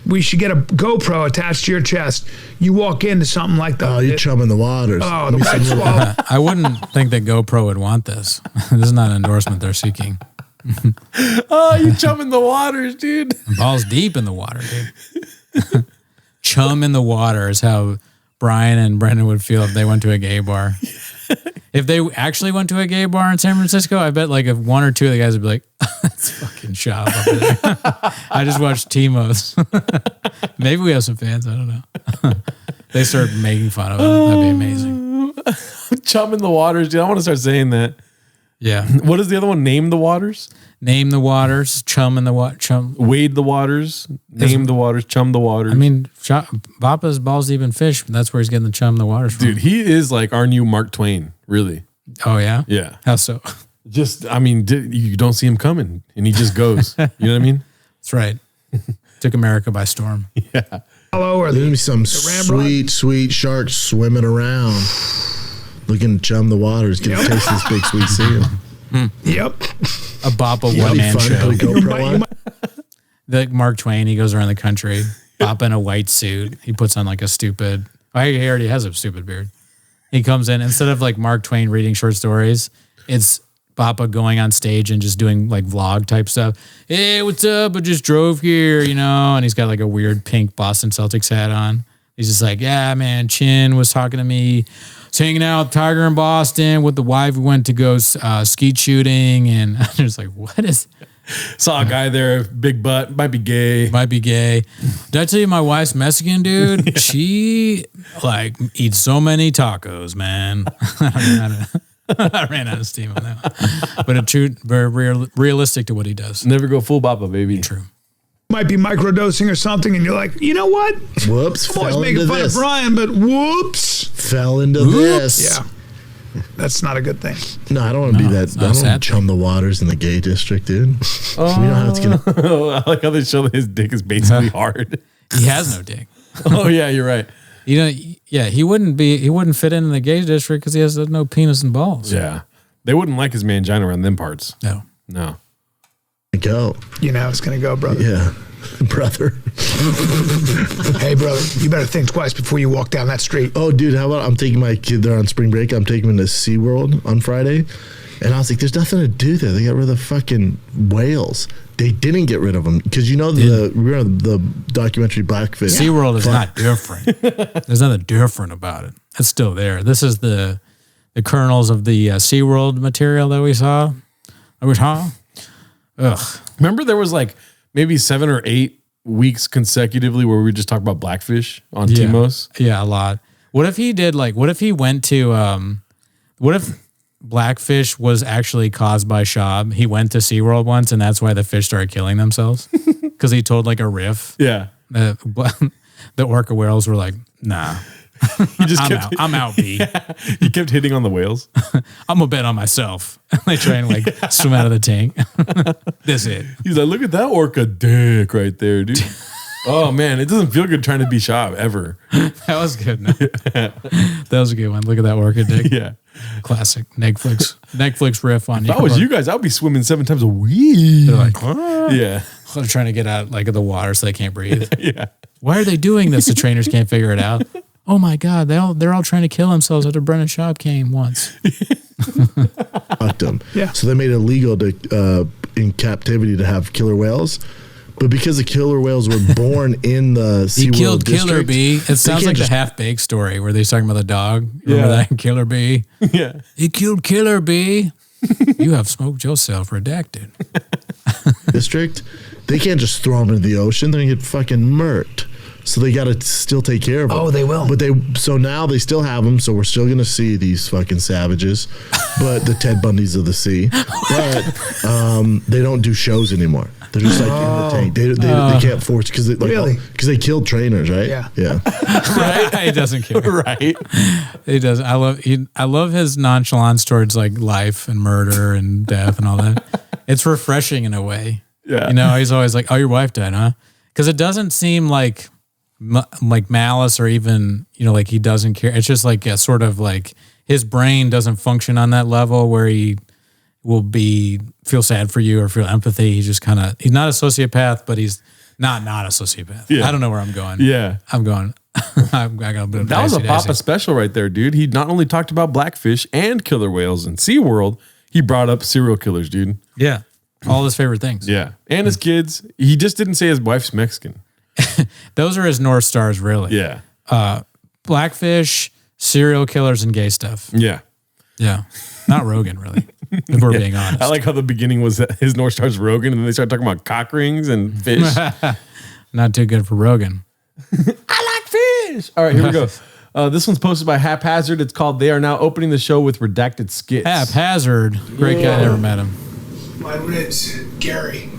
We should get a GoPro attached to your chest. You walk into something like that. Oh, you're chumming the waters. Oh, the white swallow. I wouldn't think that GoPro would want this. This is not an endorsement they're seeking. Oh, you chum in the waters, dude. Balls deep in the water, dude. Chum in the water is how Brian and Brendan would feel if they went to a gay bar. If they actually went to a gay bar in San Francisco, I bet like if one or two of the guys would be like, that's fucking Schaub over there. I just watched Timo's. Maybe we have some fans. I don't know. They start making fun of him. That'd be amazing. Chum in the waters, dude. I want to start saying that. Yeah. What is the other one? Name the waters? Name the waters. Chum in the water. Chum. Wade the waters. Name the waters. Chum the waters. I mean, Vapa's balls deep in fish. That's where he's getting the chum the waters from. Dude, he is like our new Mark Twain, really. Oh, yeah? Yeah. How so? Just, I mean, you don't see him coming, and he just goes. You know what I mean? That's right. Took America by storm. Yeah. Or There's some sweet sharks swimming around, looking to chum the waters, get a taste of this big sweet seal. Yep. A Bapa one-man show. GoPro on. Like Mark Twain, he goes around the country, Bapa in a white suit. He puts on like a stupid, he already has a stupid beard. He comes in, instead of like Mark Twain reading short stories, it's Bapa going on stage and just doing like vlog type stuff. Hey, what's up? I just drove here, you know, and he's got like a weird pink Boston Celtics hat on. He's just like, yeah, man, Chin was talking to me. I was hanging out with Tiger in Boston with the wife. We went to go skeet shooting. And I'm just like, what is... Saw a guy there, big butt, might be gay. Did I tell you my wife's Mexican, dude? Yeah. She like eats so many tacos, man. I ran out of steam on that. But it's true, very realistic to what he does. Never go full Bapa, baby. True. Might be microdosing or something, and you're like, you know what? Whoops. I'm always making fun of Brian, but whoops. Fell into this. Yeah. That's not a good thing. No, I don't want to be that. I don't want to chum the waters in the gay district, dude. We don't have to I like how they show that his dick is basically hard. He has no dick. Oh yeah, you're right. You know, yeah, he wouldn't fit in the gay district because he has no penis and balls. Yeah, they wouldn't like his mangina around them parts. No. Go. You know how it's gonna go, brother. Yeah. brother. Hey, brother, you better think twice before you walk down that street. Oh, dude, how about I'm taking my kid there on spring break. I'm taking him to SeaWorld on Friday. And I was like, there's nothing to do there. They got rid of the fucking whales. They didn't get rid of them. Because you know the documentary Blackfish. SeaWorld is not different. There's nothing different about it. It's still there. This is the kernels of the SeaWorld material that we saw. Ugh. Remember there was like maybe 7 or 8 weeks consecutively where we just talked about Blackfish on Timos? Yeah, a lot. What if he did what if he went to, what if Blackfish was actually caused by Schaub? He went to SeaWorld once and that's why the fish started killing themselves? Because he told like a riff. Yeah. The orca whales were like, nah. He just I'm out, B. Yeah, he kept hitting on the whales. I'm gonna bet on myself. They try and like swim out of the tank. That's it. He's like, look at that orca dick right there, dude. Oh man, it doesn't feel good trying to be Schaub ever. That was good. No? That was a good one. Look at that orca dick. Yeah. Classic Netflix riff on. If I was you guys, I'd be swimming 7 times a week. They're like, what? Yeah. They're trying to get out like of the water so they can't breathe. Yeah. Why are they doing this? The trainers can't figure it out. Oh my God, they're all trying to kill themselves after Brendan Schaub came once. Fucked them. Yeah. So they made it illegal to in captivity to have killer whales. But because the killer whales were born in the SeaWorld He killed district, Killer Bee. It sounds like the Half-Baked story where they're talking about the dog. Remember that? Killer Bee. Yeah. He killed Killer Bee. You have smoked yourself, redacted. district, they can't just throw them into the ocean. They're going to get fucking murked. So they got to still take care of them. Oh, they will. But so now they still have them. So we're still going to see these fucking savages, but the Ted Bundys of the sea. But they don't do shows anymore. They're just like in the tank. They can't force because they killed trainers, right? Yeah. Right? He doesn't care. Right. He doesn't. I love his nonchalance towards like life and murder and death and all that. It's refreshing in a way. Yeah. You know, he's always like, "Oh, your wife died, huh?" Because it doesn't seem like malice or even, you know, like he doesn't care. It's just like a sort of like his brain doesn't function on that level where he will feel sad for you or feel empathy. He's just he's not a sociopath, but he's not a sociopath. Yeah. I don't know where I'm going. Yeah. I'm going. I got a bit of that was a Papa special right there, dude. He not only talked about Blackfish and killer whales in SeaWorld, he brought up serial killers, dude. Yeah. All his favorite things. Yeah. And his kids. He just didn't say his wife's Mexican. Those are his North Stars, really. Yeah. Blackfish, serial killers, and gay stuff. Yeah. Yeah. Not Rogan, really, if we're being honest. I like how the beginning was his North Star's Rogan, and then they started talking about cock rings and fish. Not too good for Rogan. I like fish. All right, here we go. This one's posted by Haphazard. It's called "They Are Now Opening the Show with Redacted Skits." Haphazard. Great guy. Never met him. My ribs, Gary.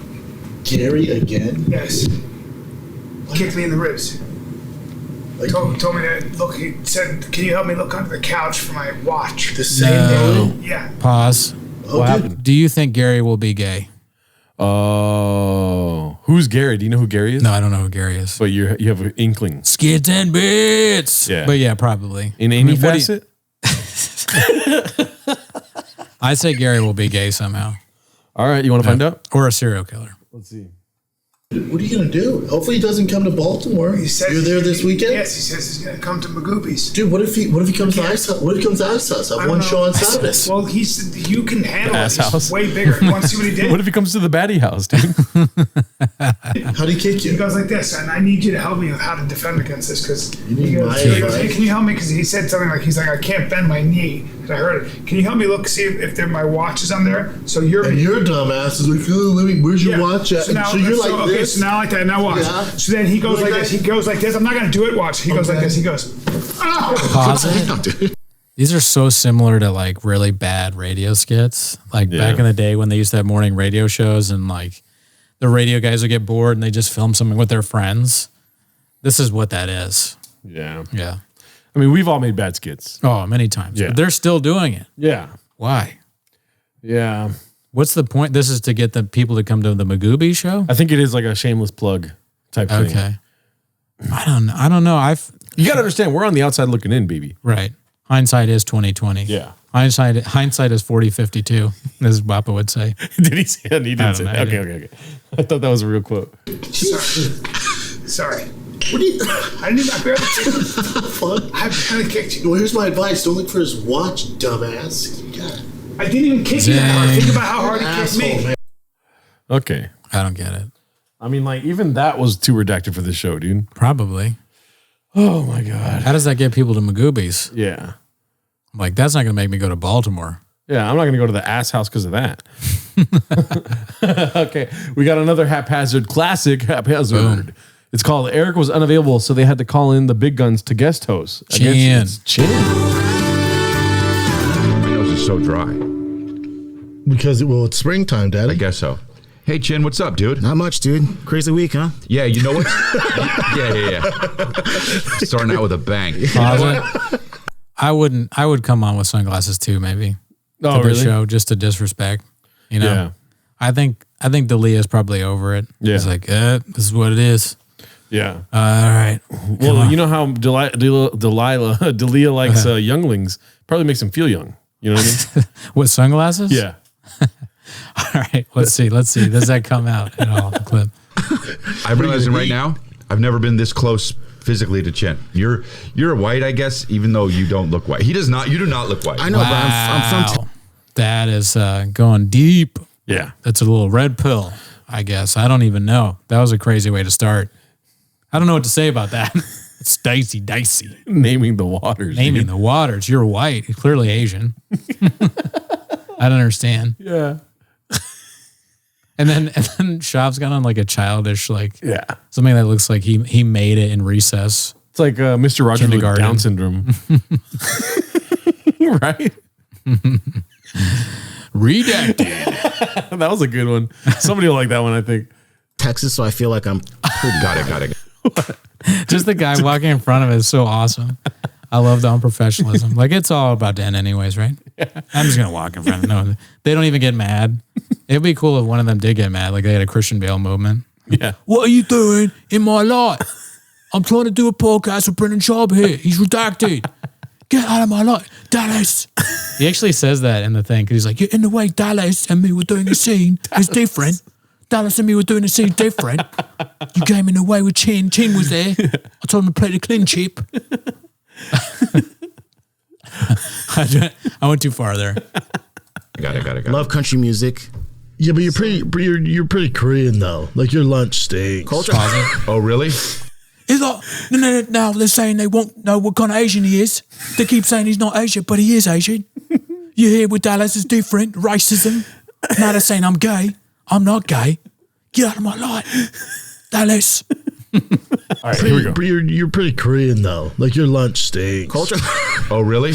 Gary again? Yes. Kicked me in the ribs. Told me to look. He said, "Can you help me look under the couch for my watch?" The same day? Yeah. Pause. What happened? Do you think Gary will be gay? Oh, who's Gary? Do you know who Gary is? No, I don't know who Gary is. But you have an inkling. Skits and bits. Yeah. But yeah, probably. In any facet? I say Gary will be gay somehow. All right, you want to find out? Or a serial killer. Let's see. What are you going to do? Hopefully he doesn't come to Baltimore. He says You're there this weekend? Yes, he says he's going to come to Magoopies. Dude, what if he comes to Ice House? What if he comes to Ice House? I have one show on Saturday. Well, he said you can handle Ass it. house. He's way bigger. You want to see what he did? What if he comes to the baddie house, dude? How'd he kick He you? goes like this, and I need you to help me with how to defend against this, because need he goes, my "Hey, advice." can you help me?" Because he said something like, I can't bend my knee. And I heard it. Can you help me look, see if my watch is on there? So you're And your dumbass is like, oh, where's your watch at? So you're like okay, this? so now like that. Now watch. Yeah. So then he goes Like like this. that? He goes like this. I'm not going to do it. Watch. He goes like this. He goes, "Oh!" Pause it. These are so similar to like really bad radio skits. Like back in the day when they used to have morning radio shows and like the radio guys would get bored and they just film something with their friends. This is what that is. Yeah. Yeah. I mean, we've all made bad skits. Oh, many times. Yeah. But they're still doing it. Yeah. Why? Yeah. What's the point? This is to get the people to come to the Magooby show? I think it is like a shameless plug type thing. Okay. I don't know. You got to understand, we're on the outside looking in, baby. Right. Hindsight is 20/20. Yeah. Hindsight is 40/52, as Papa would say. Did he say that? He I didn't don't say know. that. Okay. I thought that was a real quote. Sorry. What do you? I did not grab it. Fuck. I kind of kicked you. Well, here's my advice. Don't look for his watch, dumbass. God. I didn't even kick you that hard. Think about how hard he kicked me. Man. Okay. I don't get it. I mean, like, even that was too redacted for the show, dude. Probably. Oh, my God. How does that get people to Magoobies? Yeah. Like, that's not going to make me go to Baltimore. Yeah, I'm not going to go to the ass house because of that. Okay. We got another haphazard classic. Haphazard. Boom. It's called Eric Was Unavailable, so they had to call in the big guns to guest host. I guess it's Chan. My nose is so dry. Because, it's springtime, Daddy. I guess so. Hey, Chin, what's up, dude? Not much, dude. Crazy week, huh? Yeah, you know what? Yeah. Starting out with a bang. I would come on with sunglasses too, maybe. Oh, to the really? show, just to disrespect. You know? Yeah. I think Delia's probably over it. Yeah. It's like, this is what it is. Yeah. All right. Well, you know how Delia likes younglings. Probably makes him feel young. You know what I mean? With sunglasses? Yeah. All right. Let's see. Does that come out at all? The clip. I'm realizing right now, I've never been this close physically to Chin. You're white, I guess, even though you don't look white. He does not. You do not look white. I know, but I'm from. That is going deep. Yeah. That's a little red pill, I guess. I don't even know. That was a crazy way to start. I don't know what to say about that. It's dicey. Naming the waters. Naming the waters. You're white. You're clearly Asian. I don't understand. Yeah. And then Schaub's got on like a childish, something that looks like he made it in recess. It's like Mr. Rogers with Kindergarten. Down syndrome. Right? Redacted. That was a good one. Somebody will like that one, I think. Texas, so I feel like I'm pretty. Got it. Just the guy walking in front of it is so awesome. I love the unprofessionalism. Like, it's all about to end anyways, right? Yeah. I'm just going to walk in front of them. No, they don't even get mad. It'd be cool if one of them did get mad, like they had a Christian Bale movement. Yeah. What are you doing in my life? I'm trying to do a podcast with Brendan Schaub here. He's redacted. Get out of my life. Dallas. He actually says that in the thing because he's like, you're in the way, Dallas and me were doing a scene. It's different. Dallas and me were doing a scene different. You came in the way with Chin. Chin was there. I told him to play the clean chip. I went too far there. Got it. Love country music. Yeah, but you're pretty Korean though. Like your lunch stinks. Culture. Oh, really? He's like, no, now they're saying they won't know what kind of Asian he is. They keep saying he's not Asian, but he is Asian. You hear with Dallas is different, racism. Now they're saying I'm gay. I'm not gay. Get out of my life, Dallas. All right, here we go. You're pretty Korean though. Like your lunch stinks. Culture. Oh, really?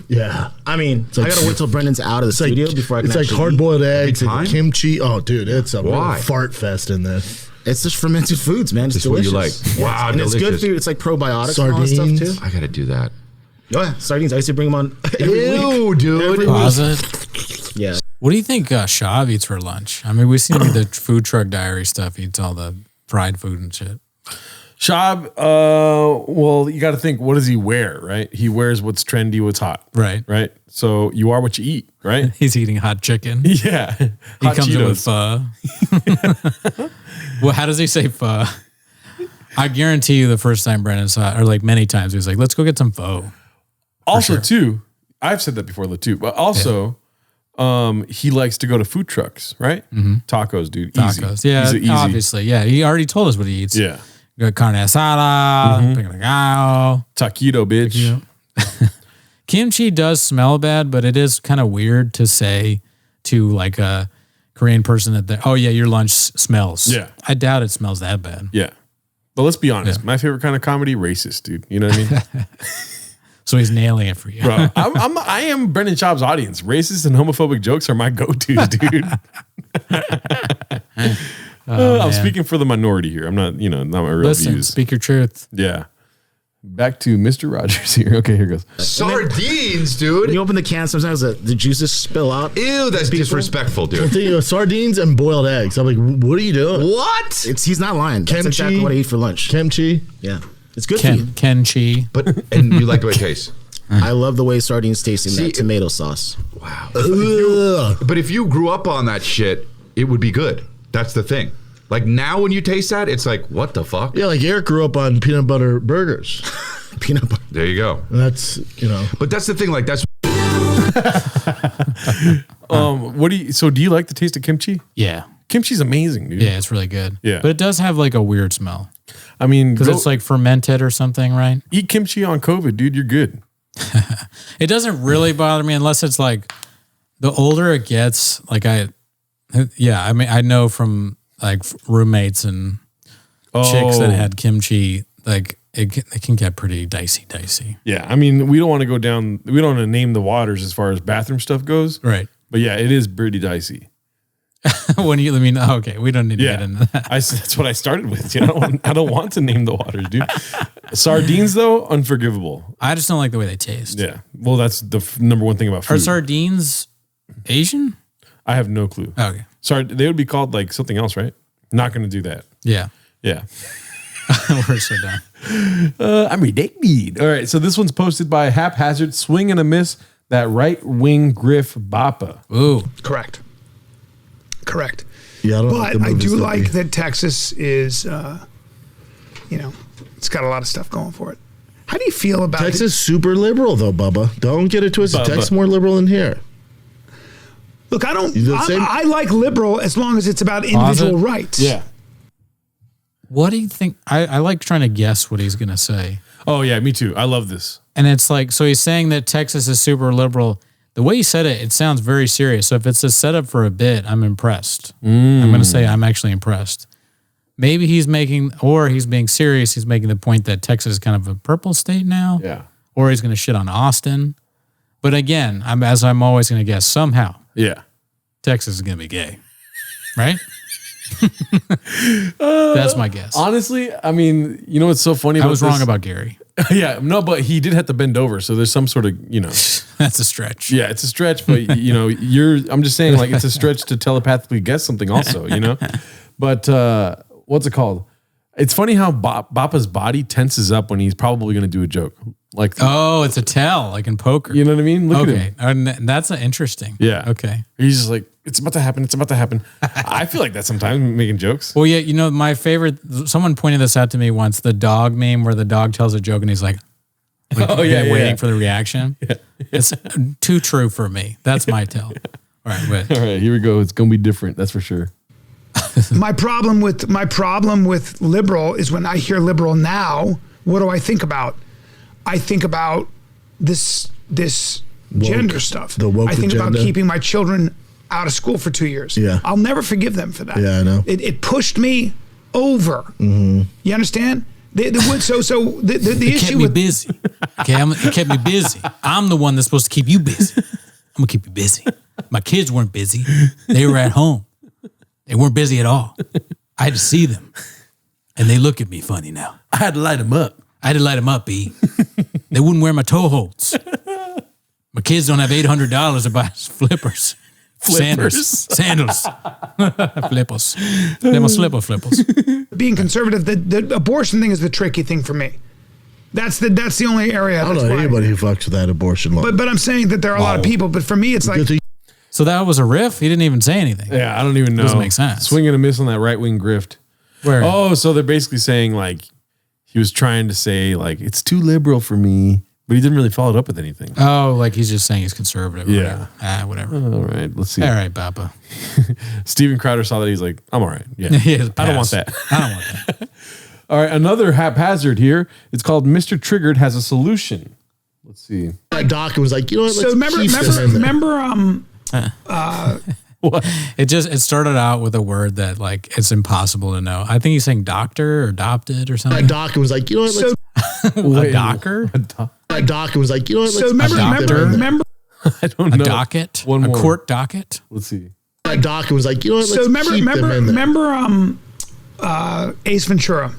Yeah. I mean, like I gotta wait till Brendan's out of the studio before I can. It's like actually hard-boiled eggs Every and time? kimchi. Oh, dude, it's a real Why? fart fest in there. eat. It's just fermented foods, man. It's Just what delicious. you like. Wow, and it's good delicious. for you. It's like probiotics and all that Sardines. stuff too. I got to do that. Oh yeah, sardines. I used to bring them on every week. Ew, dude. Pause it. Yeah. What do you think Schaub eats for lunch? I mean, we've seen the food truck diary stuff. He eats all the fried food and shit. Schaub, well, you got to think, what does he wear, right? He wears what's trendy, what's hot. Right. Right? So you are what you eat, right? He's eating hot chicken. Yeah. He Hot comes in with Cheetos. pho. Well, how does he say pho? I guarantee you the first time Brendan saw it, or like many times, he was like, let's go get some pho. Also, sure. too, I've said that before, too, but also, he likes to go to food trucks, right? Tacos, dude. Tacos. Easy. Yeah, Easy. obviously. Yeah, he already told us what he eats. Yeah. Got carne asada, pico de gallo. Taquito, bitch. Kimchi does smell bad, but it is kind of weird to say to like a Korean person that, oh yeah, your lunch smells. Yeah. I doubt it smells that bad. Yeah. But let's be honest. My favorite kind of comedy, racist, dude. You know what I mean? So he's nailing it for you. Bro, I am Brendan Schaub's audience. Racist and homophobic jokes are my go-tos, dude. I'm speaking for the minority here. I'm not, not my real Listen, views. speak your truth. Yeah. Back to Mr. Rogers here. Okay, here goes. Sardines, dude. When you open the can, sometimes the juices spill out. Ew, that's disrespectful, I'm dude. thinking of sardines and boiled eggs. I'm like, what are you doing? What? He's not lying. That's Kimchi. exactly what I eat for lunch. Kimchi. Yeah. It's good for you. Kenchi. But and you like the way it tastes. I love the way sardines taste in that tomato sauce. Wow. But if you grew up on that shit, it would be good. That's the thing. Like now when you taste that, it's like, what the fuck? Yeah, like Eric grew up on peanut butter burgers. Peanut butter. There you go. And that's, But that's the thing, like that's do you like the taste of kimchi? Yeah. Kimchi's amazing, dude. Yeah, it's really good. Yeah. But it does have like a weird smell. I mean, because it's like fermented or something, right? Eat kimchi on COVID, dude. You're good. It doesn't really bother me unless it's like the older it gets, like I mean, I know from like roommates and chicks that had kimchi, like it can get pretty dicey. Yeah. I mean, we don't want to go down, we don't want to name the waters as far as bathroom stuff goes. Right. But yeah, it is pretty dicey. Okay, we don't need to get into that. That's what I started with. I don't want to name the waters, dude. Sardines, though, unforgivable. I just don't like the way they taste. Yeah. Well, that's the number one thing about food. Are sardines Asian? I have no clue. Okay. Sorry, they would be called like something else, right? Not going to do that. Yeah. Yeah. We're so done. I'm ridiculous. All right, so this one's posted by Haphazard Swing and a Miss, that right-wing griff Bappa. Ooh. Correct. Yeah, but I do like that Texas is, it's got a lot of stuff going for it. How do you feel about Texas? Super liberal though, Bubba. Don't get it twisted. Texas more liberal than here. Look, I like liberal as long as it's about individual rights. Yeah. What do you think? I like trying to guess what he's going to say. Oh, yeah, me too. I love this. And it's like, so he's saying that Texas is super liberal. The way he said it, it sounds very serious. So if it's a setup for a bit, I'm impressed. I'm going to say I'm actually impressed. Maybe he's being serious. He's making the point that Texas is kind of a purple state now. Yeah. Or he's going to shit on Austin. But again, I'm always going to guess, somehow. Yeah. Texas is going to be gay. Right? That's my guess. Honestly, I mean, you know what's so funny? I was wrong about Gary. Yeah, no, but he did have to bend over, so there's some sort of, That's a stretch. Yeah, it's a stretch, but I'm just saying, like, it's a stretch to telepathically guess something also, But what's it called? It's funny how Bappa's body tenses up when he's probably going to do a joke. Like, it's a tell, like in poker. You know what I mean? Look at him. And that's interesting. Yeah. Okay. He's just like, it's about to happen. It's about to happen. I feel like that sometimes making jokes. Well, yeah, my favorite, someone pointed this out to me once, the dog meme where the dog tells a joke and he's like waiting for the reaction. Yeah. It's too true for me. That's my tell. All right, wait. All right, here we go. It's going to be different. That's for sure. My problem with liberal is when I hear liberal now, what do I think about? I think about this gender stuff. The woke I think agenda. about keeping my children out of school for 2 years. Yeah. I'll never forgive them for that. Yeah, I know. It pushed me over. Mm-hmm. You understand? The issue kept me busy. Okay, it kept me busy. I'm the one that's supposed to keep you busy. I'm gonna keep you busy. My kids weren't busy. They were at home. They weren't busy at all. I had to see them, and they look at me funny now. I had to light them up. B. They wouldn't wear my toe holds. My kids don't have $800 to buy flippers. Sandals. Flippers. They're my flippers. Being conservative, the abortion thing is the tricky thing for me. That's the only area. I don't know anybody who fucks with that abortion law. But I'm saying that there are a lot of people. But for me, it's like. So that was a riff? He didn't even say anything. Yeah, I don't even know. Doesn't make sense. Swing and a miss on that right-wing grift. Where? Oh, so they're basically saying, like, he was trying to say, like, it's too liberal for me, but he didn't really follow it up with anything. Oh, like he's just saying he's conservative. Yeah. Whatever. All right, let's see. All right, Papa. Steven Crowder saw that. He's like, I'm all right. Yeah. I don't want that. All right, another haphazard here. It's called Mr. Triggered Has a Solution. Let's see. That doc was like, you know what? So remember, what? It started out with a word that like it's impossible to know. I think he's saying doctor or adopted or something. That doc was like, you know what? A docker? That doc was like, you know what? So remember, I don't know. A docket? One more. A court docket? Let's see. That doc was like, you know what? So remember Ace Ventura,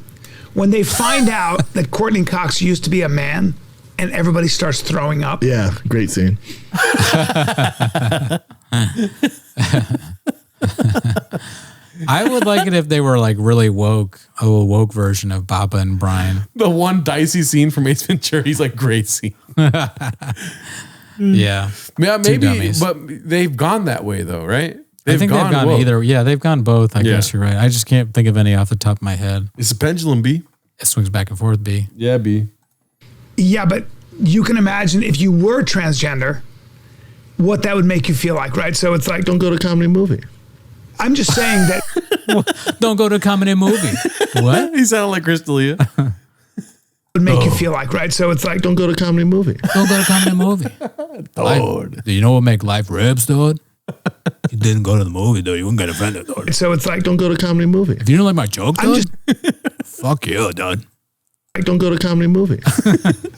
when they find out that Courtney Cox used to be a man and everybody starts throwing up. Yeah, great scene. I would like it if they were like really woke, a little woke version of Papa and Brian. The one dicey scene from Ace Ventura, he's like, great scene. Yeah. Yeah, maybe, but they've gone that way though, right? I think they've gone woke. either. Yeah, they've gone both. I guess you're right. I just can't think of any off the top of my head. It's a pendulum, B. It swings back and forth, B. Yeah, B. Yeah, but you can imagine if you were transgender, what that would make you feel like, right? So it's like, don't go to a comedy movie. I'm just saying that. Don't go to a comedy movie. What? He sounded like Chris D'Elia. Would make you feel like, right? So it's like, don't go to a comedy movie. Don't go to a comedy movie. Lord. Do you know what make life ribs, dude? You didn't go to the movie, dude. You wouldn't get offended, dude. So it's like, don't go to a comedy movie. If you don't like my joke, dude, fuck you, dude. Don't go to a comedy movie.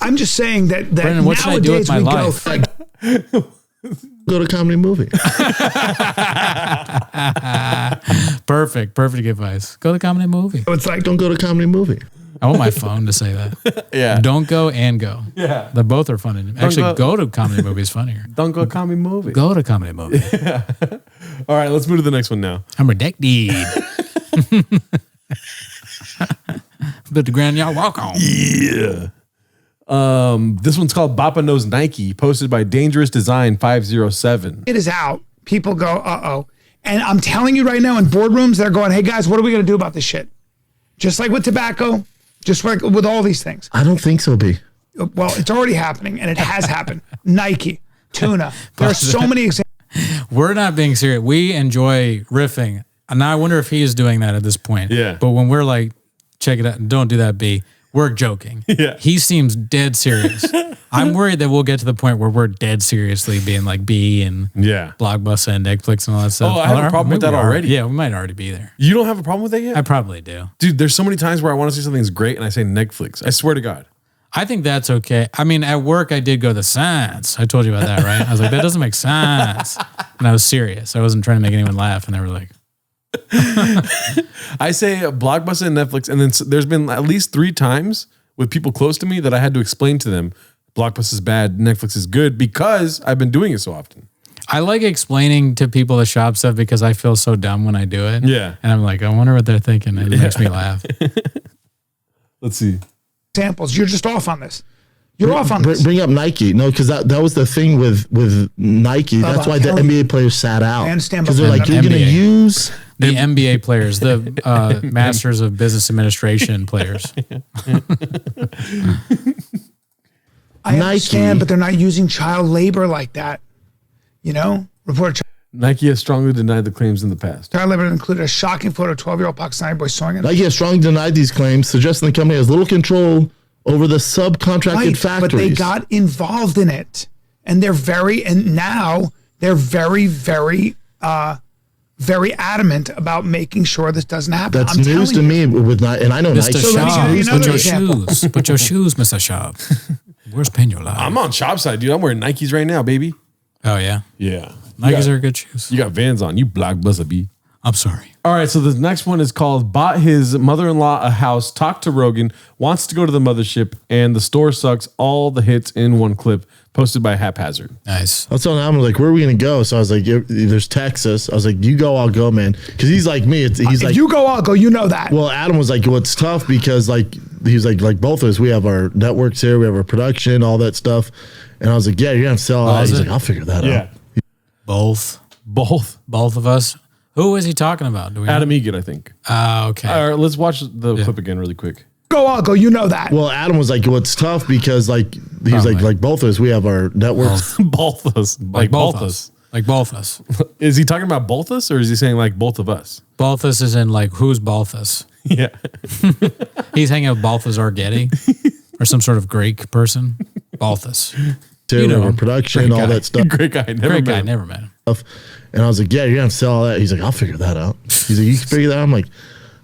I'm just saying that Brendan, what should I do with nowadays my we life? go. Go to a comedy movie. Perfect advice. Go to the comedy movie. So it's like, don't go to a comedy movie. I want my phone to say that. Yeah. Don't go and go. Yeah. They both are funny. Actually, go to comedy movie is funnier. Don't go to comedy movie. Go to comedy movie. Yeah. All right, let's move to the next one now. I'm redacted. But the grand y'all walk on. Yeah. This one's called Bappa Knows Nike, posted by Dangerous Design 507. It is out. People go, uh-oh. And I'm telling you right now, in boardrooms, they're going, hey, guys, what are we going to do about this shit? Just like with tobacco, just like with all these things. I don't think so, B. Well, it's already happening, and it has happened. Nike, tuna. There are so many examples. We're not being serious. We enjoy riffing. And now I wonder if he is doing that at this point. Yeah. But when we're like, check it out, don't do that, B. We're joking. Yeah. He seems dead serious. I'm worried that we'll get to the point where we're dead seriously being like B and Blockbuster and Netflix and all that stuff. Oh, I have a problem with that already. Yeah, we might already be there. You don't have a problem with that yet? I probably do. Dude, there's so many times where I want to say something's great and I say Netflix. I swear to God. I think that's okay. I mean, at work, I did go to science. I told you about that, right? I was like, that doesn't make sense. And I was serious. I wasn't trying to make anyone laugh. And they were like, I say Blockbuster and Netflix, and then there's been at least 3 times with people close to me that I had to explain to them Blockbuster is bad, Netflix is good, because I've been doing it so often. I like explaining to people the shop stuff because I feel so dumb when I do it. Yeah. And I'm like, I wonder what they're thinking. And it makes me laugh. Let's see. Examples. You're just off on this. You're off on this. Bring up Nike. No, because that was the thing with Nike. That's why the NBA players sat out. I understand. Because they're like, you're going to use... The MBA players, the Masters of Business Administration players. I understand, but they're not using child labor like that. You know? Nike has strongly denied the claims in the past. Child labor included a shocking photo of a 12-year-old Pakistani boy sewing it. Nike has strongly denied these claims, suggesting the company has little control over the subcontracted factories. But they got involved in it. And they're very adamant about making sure this doesn't happen. That's news to me with Nike, and I know Nike. Mr. Schaub, put your shoes. Put your shoes, Mr. Schaub. Where's Pena? I'm on shop side, dude. I'm wearing Nikes right now, baby. Oh, yeah? Yeah. Nikes are good shoes. You got Vans on. You Blockbuster, B. I'm sorry. All right, so the next one is called Bought His Mother-in-Law a House, Talked to Rogan, Wants to Go to the Mothership, and the Store Sucks All the Hits in One Clip, posted by Haphazard. Nice. I was telling him, like, where are we going to go? So I was like, there's Texas. I was like, you go, I'll go, man. Because he's like me. He's like, you go, I'll go. You know that. Well, Adam was like, well, it's tough because, like, he's like both of us, we have our networks here, we have our production, all that stuff. And I was like, yeah, you're going to sell out. He's like, I'll figure that out. Both of us. Who is he talking about? Adam Egan, I think. Okay. All right, let's watch the clip again really quick. Go, I'll go. You know that. Well, Adam was like, well, it's tough because, like, he's like both of us, we have our networks. Both of us. Like both of us. Like both of us. Is he talking about both us or is he saying like both of us? Balthus is in like, who's Balthus? Yeah. He's hanging out with Balthazar Getty or some sort of Greek person. Balthus. You know, our production, all that stuff. Great guy. Never met him. And I was like, yeah, you're going to sell all that. He's like, I'll figure that out. He's like, you can figure that out? I'm like,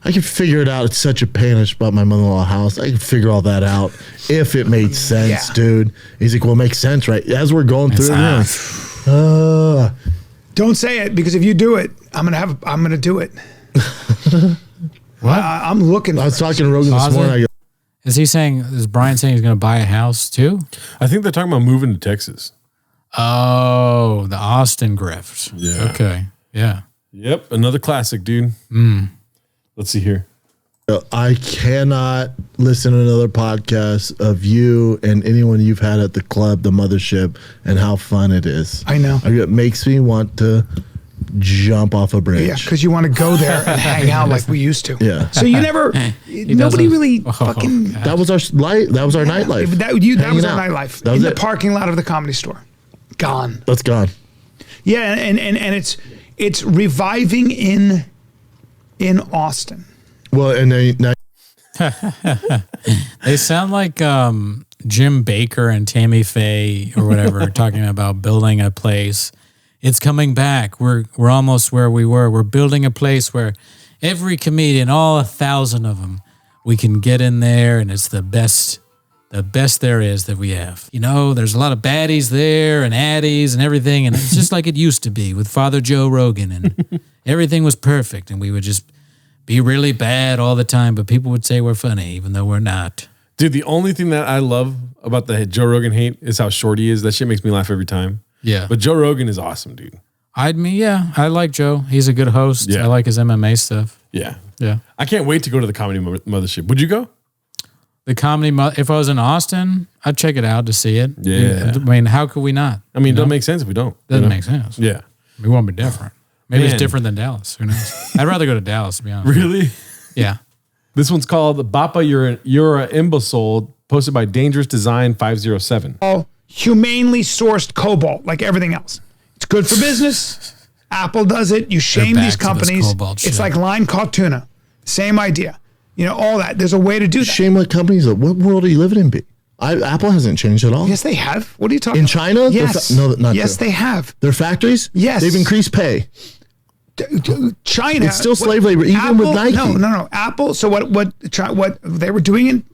I can figure it out. It's such a pain. I just bought my mother-in-law house. I can figure all that out if it made sense, dude. He's like, well, it makes sense, right? As we're going through it, don't say it because if you do it, I'm gonna do it. What? I'm looking. I was talking to Rogan this morning. Is Brian saying he's going to buy a house too? I think they're talking about moving to Texas. Oh, the Austin grift. Yeah. Okay. Yeah. Yep, another classic, dude. Let's see here. I cannot listen to another podcast of you and anyone you've had at the club, the mothership, and how fun it is. I know. It makes me want to jump off a bridge. Yeah, because you want to go there and hang out like we used to. Yeah. So you never, nobody really fucking. That was our light. That was our nightlife. That was Hanging our out. nightlife. That was In the it. parking lot of the Comedy Store. Gone. That's gone. Yeah, and it's reviving in Austin. Well, and now They sound like Jim Baker and Tammy Faye or whatever talking about building a place. It's coming back. We're almost where we were. We're building a place where every comedian, all 1,000 of them, we can get in there, and it's the best there is that we have. You know, there's a lot of baddies there and addies and everything, and it's just like it used to be with Father Joe Rogan, and everything was perfect, and we would just be really bad all the time, but people would say we're funny, even though we're not. Dude, the only thing that I love about the Joe Rogan hate is how short he is. That shit makes me laugh every time. Yeah. But Joe Rogan is awesome, dude. I like Joe. He's a good host. Yeah. I like his MMA stuff. Yeah. Yeah. I can't wait to go to the Comedy Mothership. Would you go? The comedy, if I was in Austin, I'd check it out to see it. Yeah. I mean, how could we not? I mean, it doesn't make sense if we don't. Doesn't make sense. Yeah. We won't be different. Maybe Man. it's different than Dallas. Who knows? I'd rather go to Dallas, to be honest. Really? Yeah. This one's called Bappa, You're an Imbecile, posted by Dangerous Design 507. All humanely sourced cobalt, like everything else. It's good for business. Apple does it. You shame back these to this companies. cobalt It's shit. like line caught tuna. Same idea. You know, all that. There's a way to do that. shame what companies. What world are you living in? B? Apple hasn't changed at all. Yes, they have. What are you talking In about? China? Yes. No, not yes, true. they have. Their factories? Yes. They've increased pay. China. It's still slave labor, even with Nike. No. Apple. So what they were doing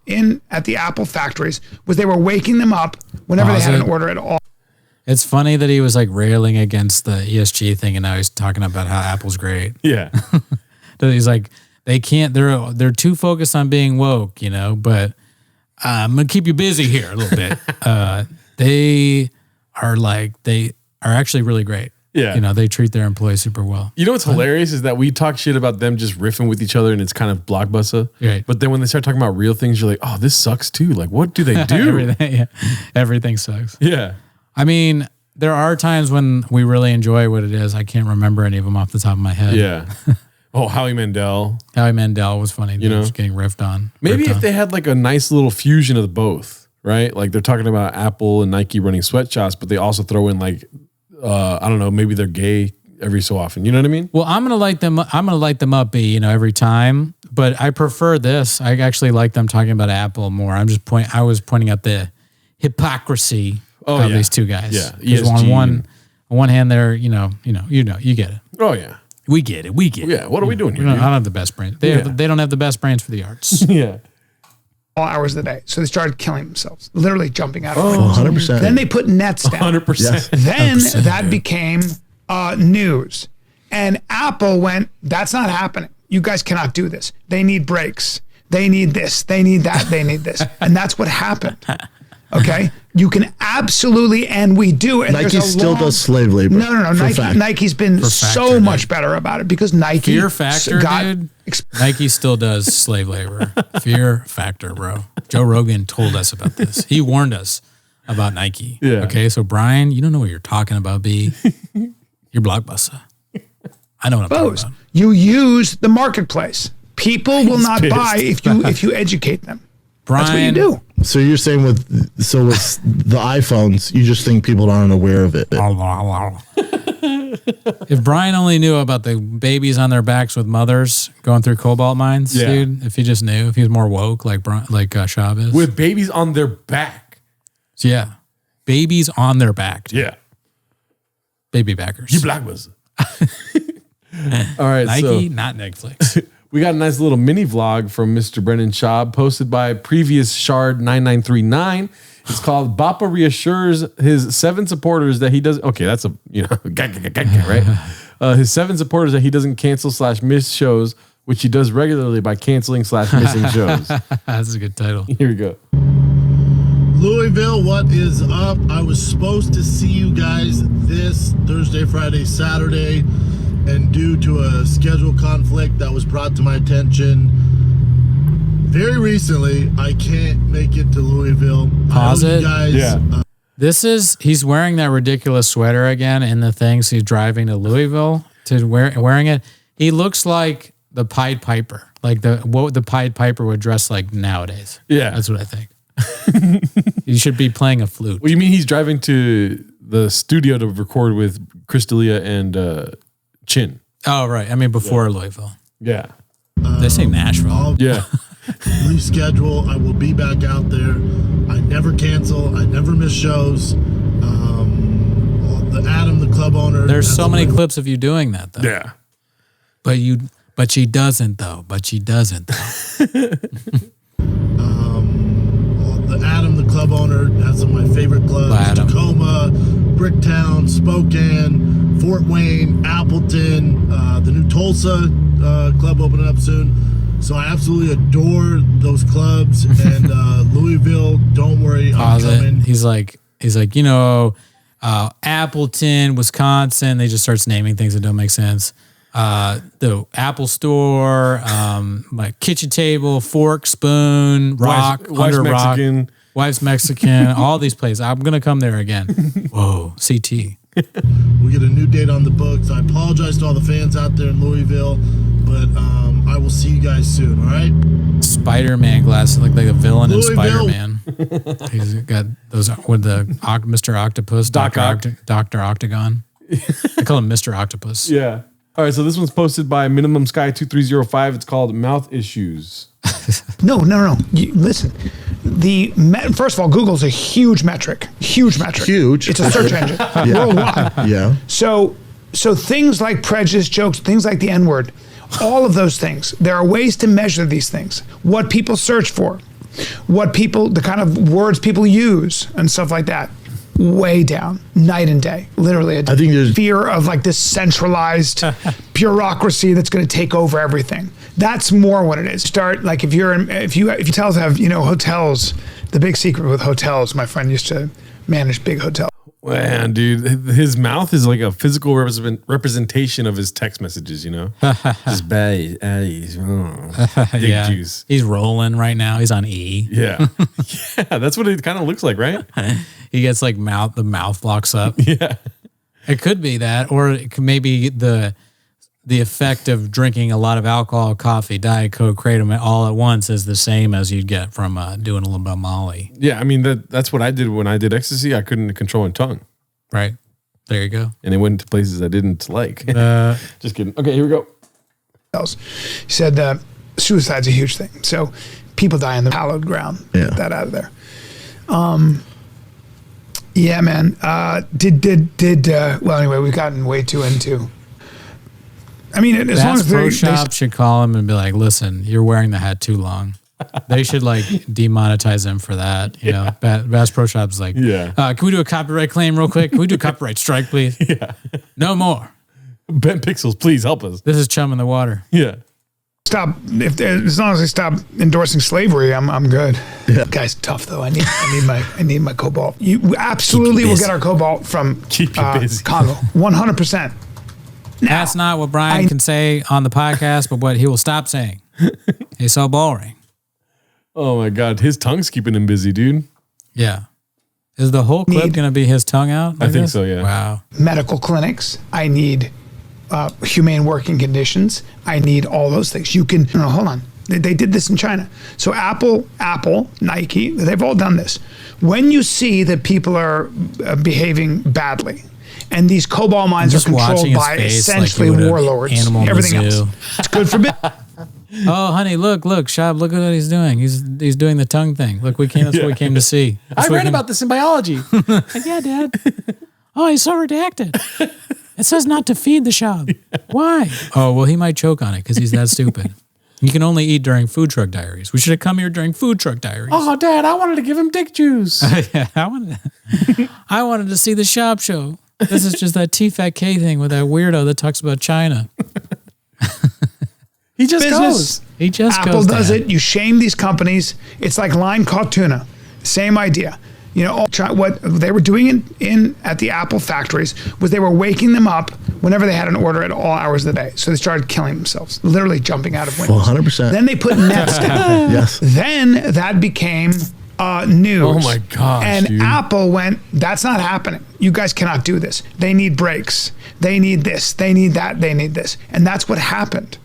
at the Apple factories was they were waking them up whenever they had an order at all. It's funny that he was like railing against the ESG thing, and now he's talking about how Apple's great. Yeah. That he's like, they can't. They're too focused on being woke, you know. But I'm gonna keep you busy here a little bit. They are actually really great. Yeah. You know, they treat their employees super well. You know what's hilarious is that we talk shit about them just riffing with each other and it's kind of blockbuster. Right. But then when they start talking about real things, you're like, oh, this sucks too. Like, what do they do? Everything sucks. Yeah. I mean, there are times when we really enjoy what it is. I can't remember any of them off the top of my head. Yeah. Oh, Howie Mandel. Howie Mandel was funny. You know? Just getting riffed on. Maybe if they had like a nice little fusion of both, right? Like they're talking about Apple and Nike running sweatshops, but they also throw in like, I don't know, maybe they're gay every so often. You know what I mean? Well, I'm gonna light them up, B, you know, every time. But I prefer this. I actually like them talking about Apple more. I was pointing out the hypocrisy of these two guys. Yeah. 'Cause ESG. on one hand, they're you get it. Oh yeah. We get it. Yeah. What are we doing here? I dude? don't have the best brains. They don't have the best brains for the arts. Yeah. All hours of the day. So they started killing themselves, literally jumping out of Oh, windows. 100%. Then they put nets down. 100%. Yes. Then 100%, that dude. became news. And Apple went, that's not happening. You guys cannot do this. They need breaks. They need this. They need that. They need this. And that's what happened. Okay? You can absolutely, and we do. And Nike there's a still long- does slave labor. No. Nike's been For so factor, much dude. better about it because Nike Fear factor, got dude. Nike still does slave labor. Fear factor, bro. Joe Rogan told us about this. He warned us about Nike. Yeah. Okay, so Brian, you don't know what you're talking about, B. You're Blockbuster. I know what I'm talking Bose. about. You use the marketplace. People will not pissed. buy if you educate them. Brian, That's what you do. So you're saying with the iPhones, you just think people aren't aware of it. If Brian only knew about the babies on their backs with mothers going through cobalt mines, Yeah. dude. If he just knew, if he was more woke like Schaub is. With babies on their back. So, yeah, babies on their back. Dude. Yeah. Baby backers. You Blockbuster. All right. Nike, So not Netflix. we got a nice little mini vlog from Mr. Brennan Schaub posted by previous Shard 9939. It's called Bappa reassures his 7 supporters that he doesn't. Okay, that's a right. His 7 supporters that he doesn't cancel/miss shows, which he does regularly by canceling/missing shows. That's a good title. Here we go. Louisville, what is up? I was supposed to see you guys this Thursday, Friday, Saturday. and due to a schedule conflict that was brought to my attention very recently, I can't make it to Louisville. Pause it. Guys, he's wearing that ridiculous sweater again in the things he's driving to Louisville to wearing it. He looks like the Pied Piper, like what the Pied Piper would dress like nowadays. Yeah. That's what I think. You should be playing a flute. Well, you mean he's driving to the studio to record with Chris D'Elia and Chin? Oh, right. I mean, before Louisville. Yeah. They say Nashville. Yeah. Reschedule. I will be back out there. I never cancel. I never miss shows. The Adam, the club owner. There's so many clips of you doing that, though. Yeah. But she doesn't, though. The Adam, the club owner, has some of my favorite clubs: Tacoma, Bricktown, Spokane, Fort Wayne, Appleton, the new Tulsa club opening up soon. So I absolutely adore those clubs. And Louisville, don't worry, I'm coming. He's like, Appleton, Wisconsin. They just starts naming things that don't make sense. The Apple Store, my kitchen table, fork, spoon, rock, wife's under Mexican. rock, wife's Mexican, all these places. I'm going to come there again. Whoa, CT. We get a new date on the books. I apologize to all the fans out there in Louisville, but I will see you guys soon, all right? Spider-Man glasses look like a villain in Spider-Man. He's got those with the Mr. Octopus, Dr. Octagon. I call him Mr. Octopus. Yeah. All right, so this one's posted by Minimum Sky 2305. It's called Mouth Issues. No. Listen, first of all, Google's a huge metric. Huge. It's a search engine worldwide. Yeah. So things like prejudice jokes, things like the N-word, all of those things. There are ways to measure these things. What people search for, the kind of words people use, and stuff like that. Way down, night and day, literally. I think there's fear of like this centralized bureaucracy that's going to take over everything. That's more what it is. Start like if you tell us have hotels. The big secret with hotels, my friend used to manage big hotels. Man, dude, his mouth is like a physical representation of his text messages. Just bad, yeah. juice. He's rolling right now. He's on E. Yeah, yeah, that's what it kind of looks like, right? He gets like the mouth locks up. Yeah, it could be that, or it could maybe the effect of drinking a lot of alcohol, coffee, Diet Coke, Kratom all at once is the same as you'd get from doing a little bit of Molly. Yeah, I mean that's what I did when I did ecstasy. I couldn't control my tongue. Right. There you go. And it went to places I didn't like. Just kidding. Okay, here we go. He said suicide's a huge thing. So people die in the hallowed ground. Yeah. Get that out of there. Yeah, man. Well, anyway, we've gotten way too into. I mean, as long as Pro Shop should call him and be like, "Listen, you're wearing the hat too long." They should like demonetize him for that. You know, Bass Pro Shop's like, yeah. Can we do a copyright claim real quick? Can we do a copyright strike, please? Yeah. No more. Ben Pixels, please help us. This is chum in the water. Yeah. Stop. As long as they stop endorsing slavery, I'm good. Yeah. Guy's tough though. I need my cobalt. You absolutely will get our cobalt from Congo. 100%. That's not what Brian can say on the podcast, but what he will stop saying. He's so boring. Oh my God, his tongue's keeping him busy, dude. Yeah. Is the whole clip going to be his tongue out? I think so, yeah. Wow. Medical clinics. I need humane working conditions. I need all those things. You can, no, hold on. They did this in China. So Apple, Nike, they've all done this. When you see that people are behaving badly, and these cobalt mines are controlled by essentially warlords, everything else, it's good for business. Oh, honey, look, Schaub, look at what he's doing. He's doing the tongue thing. Look, that's what we came to see. I read about this in biology. Yeah, Dad. Oh, he's so redacted. It says not to feed the Schaub. Why? Oh, well, he might choke on it because he's that stupid. You can only eat during food truck diaries. We should have come here during food truck diaries. Oh, Dad, I wanted to give him dick juice. Yeah, I wanted to see the Schaub show. This is just that T-Fat-K thing with that weirdo that talks about China. He just goes. He just Apple goes. Apple does it. You shame these companies. It's like line caught tuna. Same idea. You know, what they were doing at the Apple factories was they were waking them up whenever they had an order at all hours of the day. So they started killing themselves, literally jumping out of windows. 100%. Then they put nets down. Yes. Then that became news. Oh my gosh, And dude. Apple went, that's not happening. You guys cannot do this. They need brakes. They need this. They need that. They need this. And that's what happened.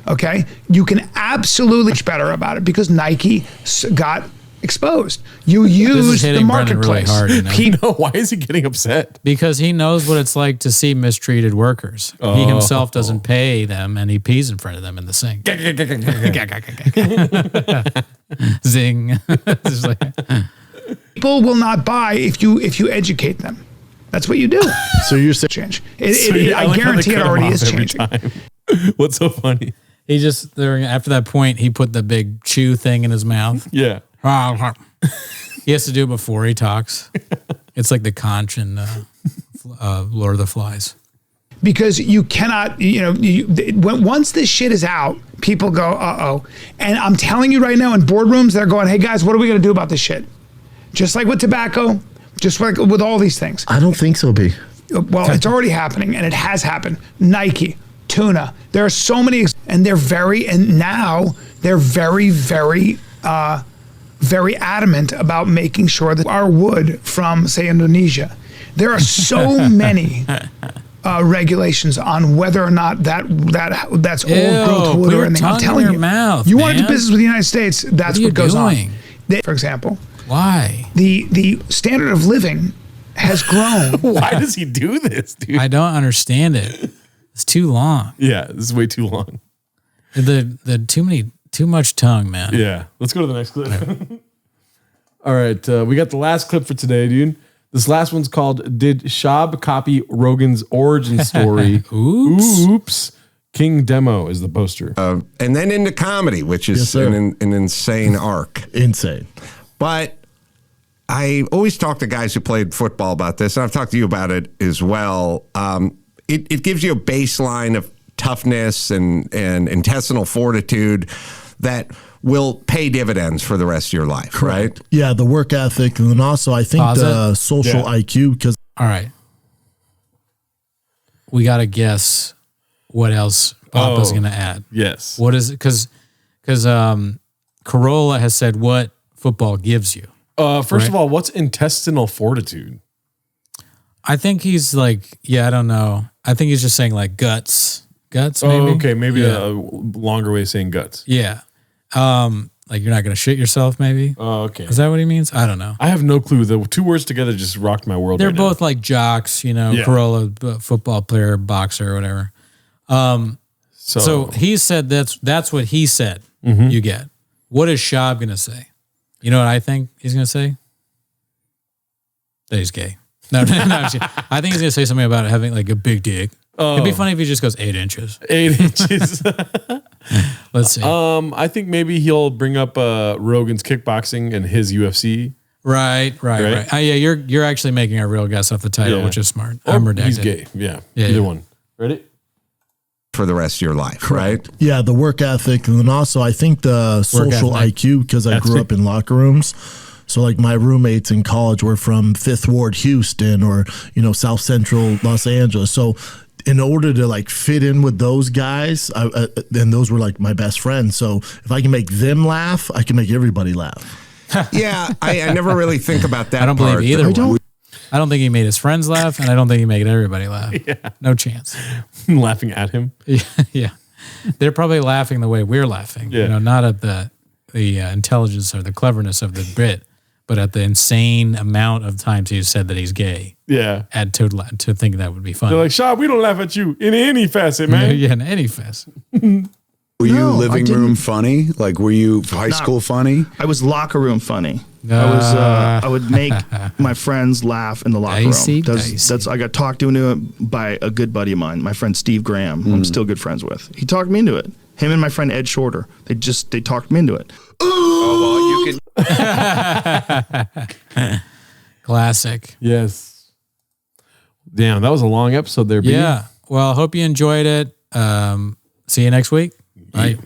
Okay? You can absolutely be better about it because Nike got exposed. You use the marketplace. Really hard, No, why is he getting upset? Because he knows what it's like to see mistreated workers. He himself doesn't pay them, and he pees in front of them in the sink. Zing. Just like- People will not buy if you educate them. That's what you do. So you're saying change. I I guarantee it already is changing. What's so funny? He just after that point, he put the big chew thing in his mouth. Yeah. He has to do it before he talks. It's like the conch in Lord of the Flies. Because you cannot, once this shit is out, people go, uh-oh. And I'm telling you right now, in boardrooms, they're going, hey guys, what are we going to do about this shit? Just like with tobacco, just like with all these things. I don't think so, B. Well, it's already happening, and it has happened. Nike, tuna, there are so many, and now they're very, very, very adamant about making sure that our wood from, say, Indonesia, there are so many regulations on whether or not that's old growth wood or anything. I'm telling you, you want to do business with the United States, that's what goes on. For example, why the standard of living has grown. Why does he do this, dude? I don't understand it. It's too long. Yeah, this is way too long. The too much tongue, man. Yeah. Let's go to the next clip. All right. We got the last clip for today, dude. This last one's called Did Schaub Copy Rogan's Origin Story? Oops. King Demo is the poster. And then into comedy, which is an insane arc. Insane. But I always talk to guys who played football about this, and I've talked to you about it as well. It gives you a baseline of toughness and intestinal fortitude that will pay dividends for the rest of your life, right? Yeah, the work ethic, and then also I think the social IQ. Because all right, we got to guess what else Papa's going to add. Yes, what is it? Because Corolla has said what football gives you. First of all, what's intestinal fortitude? I think he's like, I don't know. I think he's just saying like guts. Maybe. Oh, okay. Maybe a longer way of saying guts. Yeah. Like you're not going to shit yourself, maybe. Oh, okay. Is that what he means? I don't know. I have no clue. The two words together just rocked my world. They're right both now. like jocks, Corolla, football player, boxer, or whatever. So he said that's what he said. Mm-hmm. You get. What is Schaub going to say? You know what I think he's going to say? That he's gay. No, I think he's going to say something about having like a big dick. It'd be funny if he just goes 8 inches. 8 inches. Let's see. I think maybe he'll bring up Rogan's kickboxing and his UFC. Right. Yeah, you're actually making a real guess off the title, which is smart. I'm redacted. He's gay. Yeah. Either one. Ready? For the rest of your life, right? Yeah, the work ethic, and then also I think the social IQ, because I grew up in locker rooms. So like my roommates in college were from 5th Ward, Houston, or South Central Los Angeles. So in order to like fit in with those guys, and those were like my best friends. So if I can make them laugh, I can make everybody laugh. Yeah, I never really think about that. I don't believe either one. I don't think he made his friends laugh, and I don't think he made everybody laugh. Yeah. No chance. Laughing at him. Yeah. They're probably laughing the way we're laughing. Yeah. Not at the intelligence or the cleverness of the bit, but at the insane amount of times he said that he's gay. Yeah. And to think that would be fun. They're like, Schaub, we don't laugh at you in any facet, man. Yeah, in any facet. Were you living room funny? Like, were you high school funny? I was locker room funny. I would make my friends laugh in the locker room. That's I got talked into it by a good buddy of mine, my friend Steve Graham, who I'm still good friends with. He talked me into it. Him and my friend Ed Shorter. They talked me into it. Oh, well, you can. Classic. Yes. Damn, that was a long episode there, B. Yeah. Well, hope you enjoyed it. See you next week. Bye.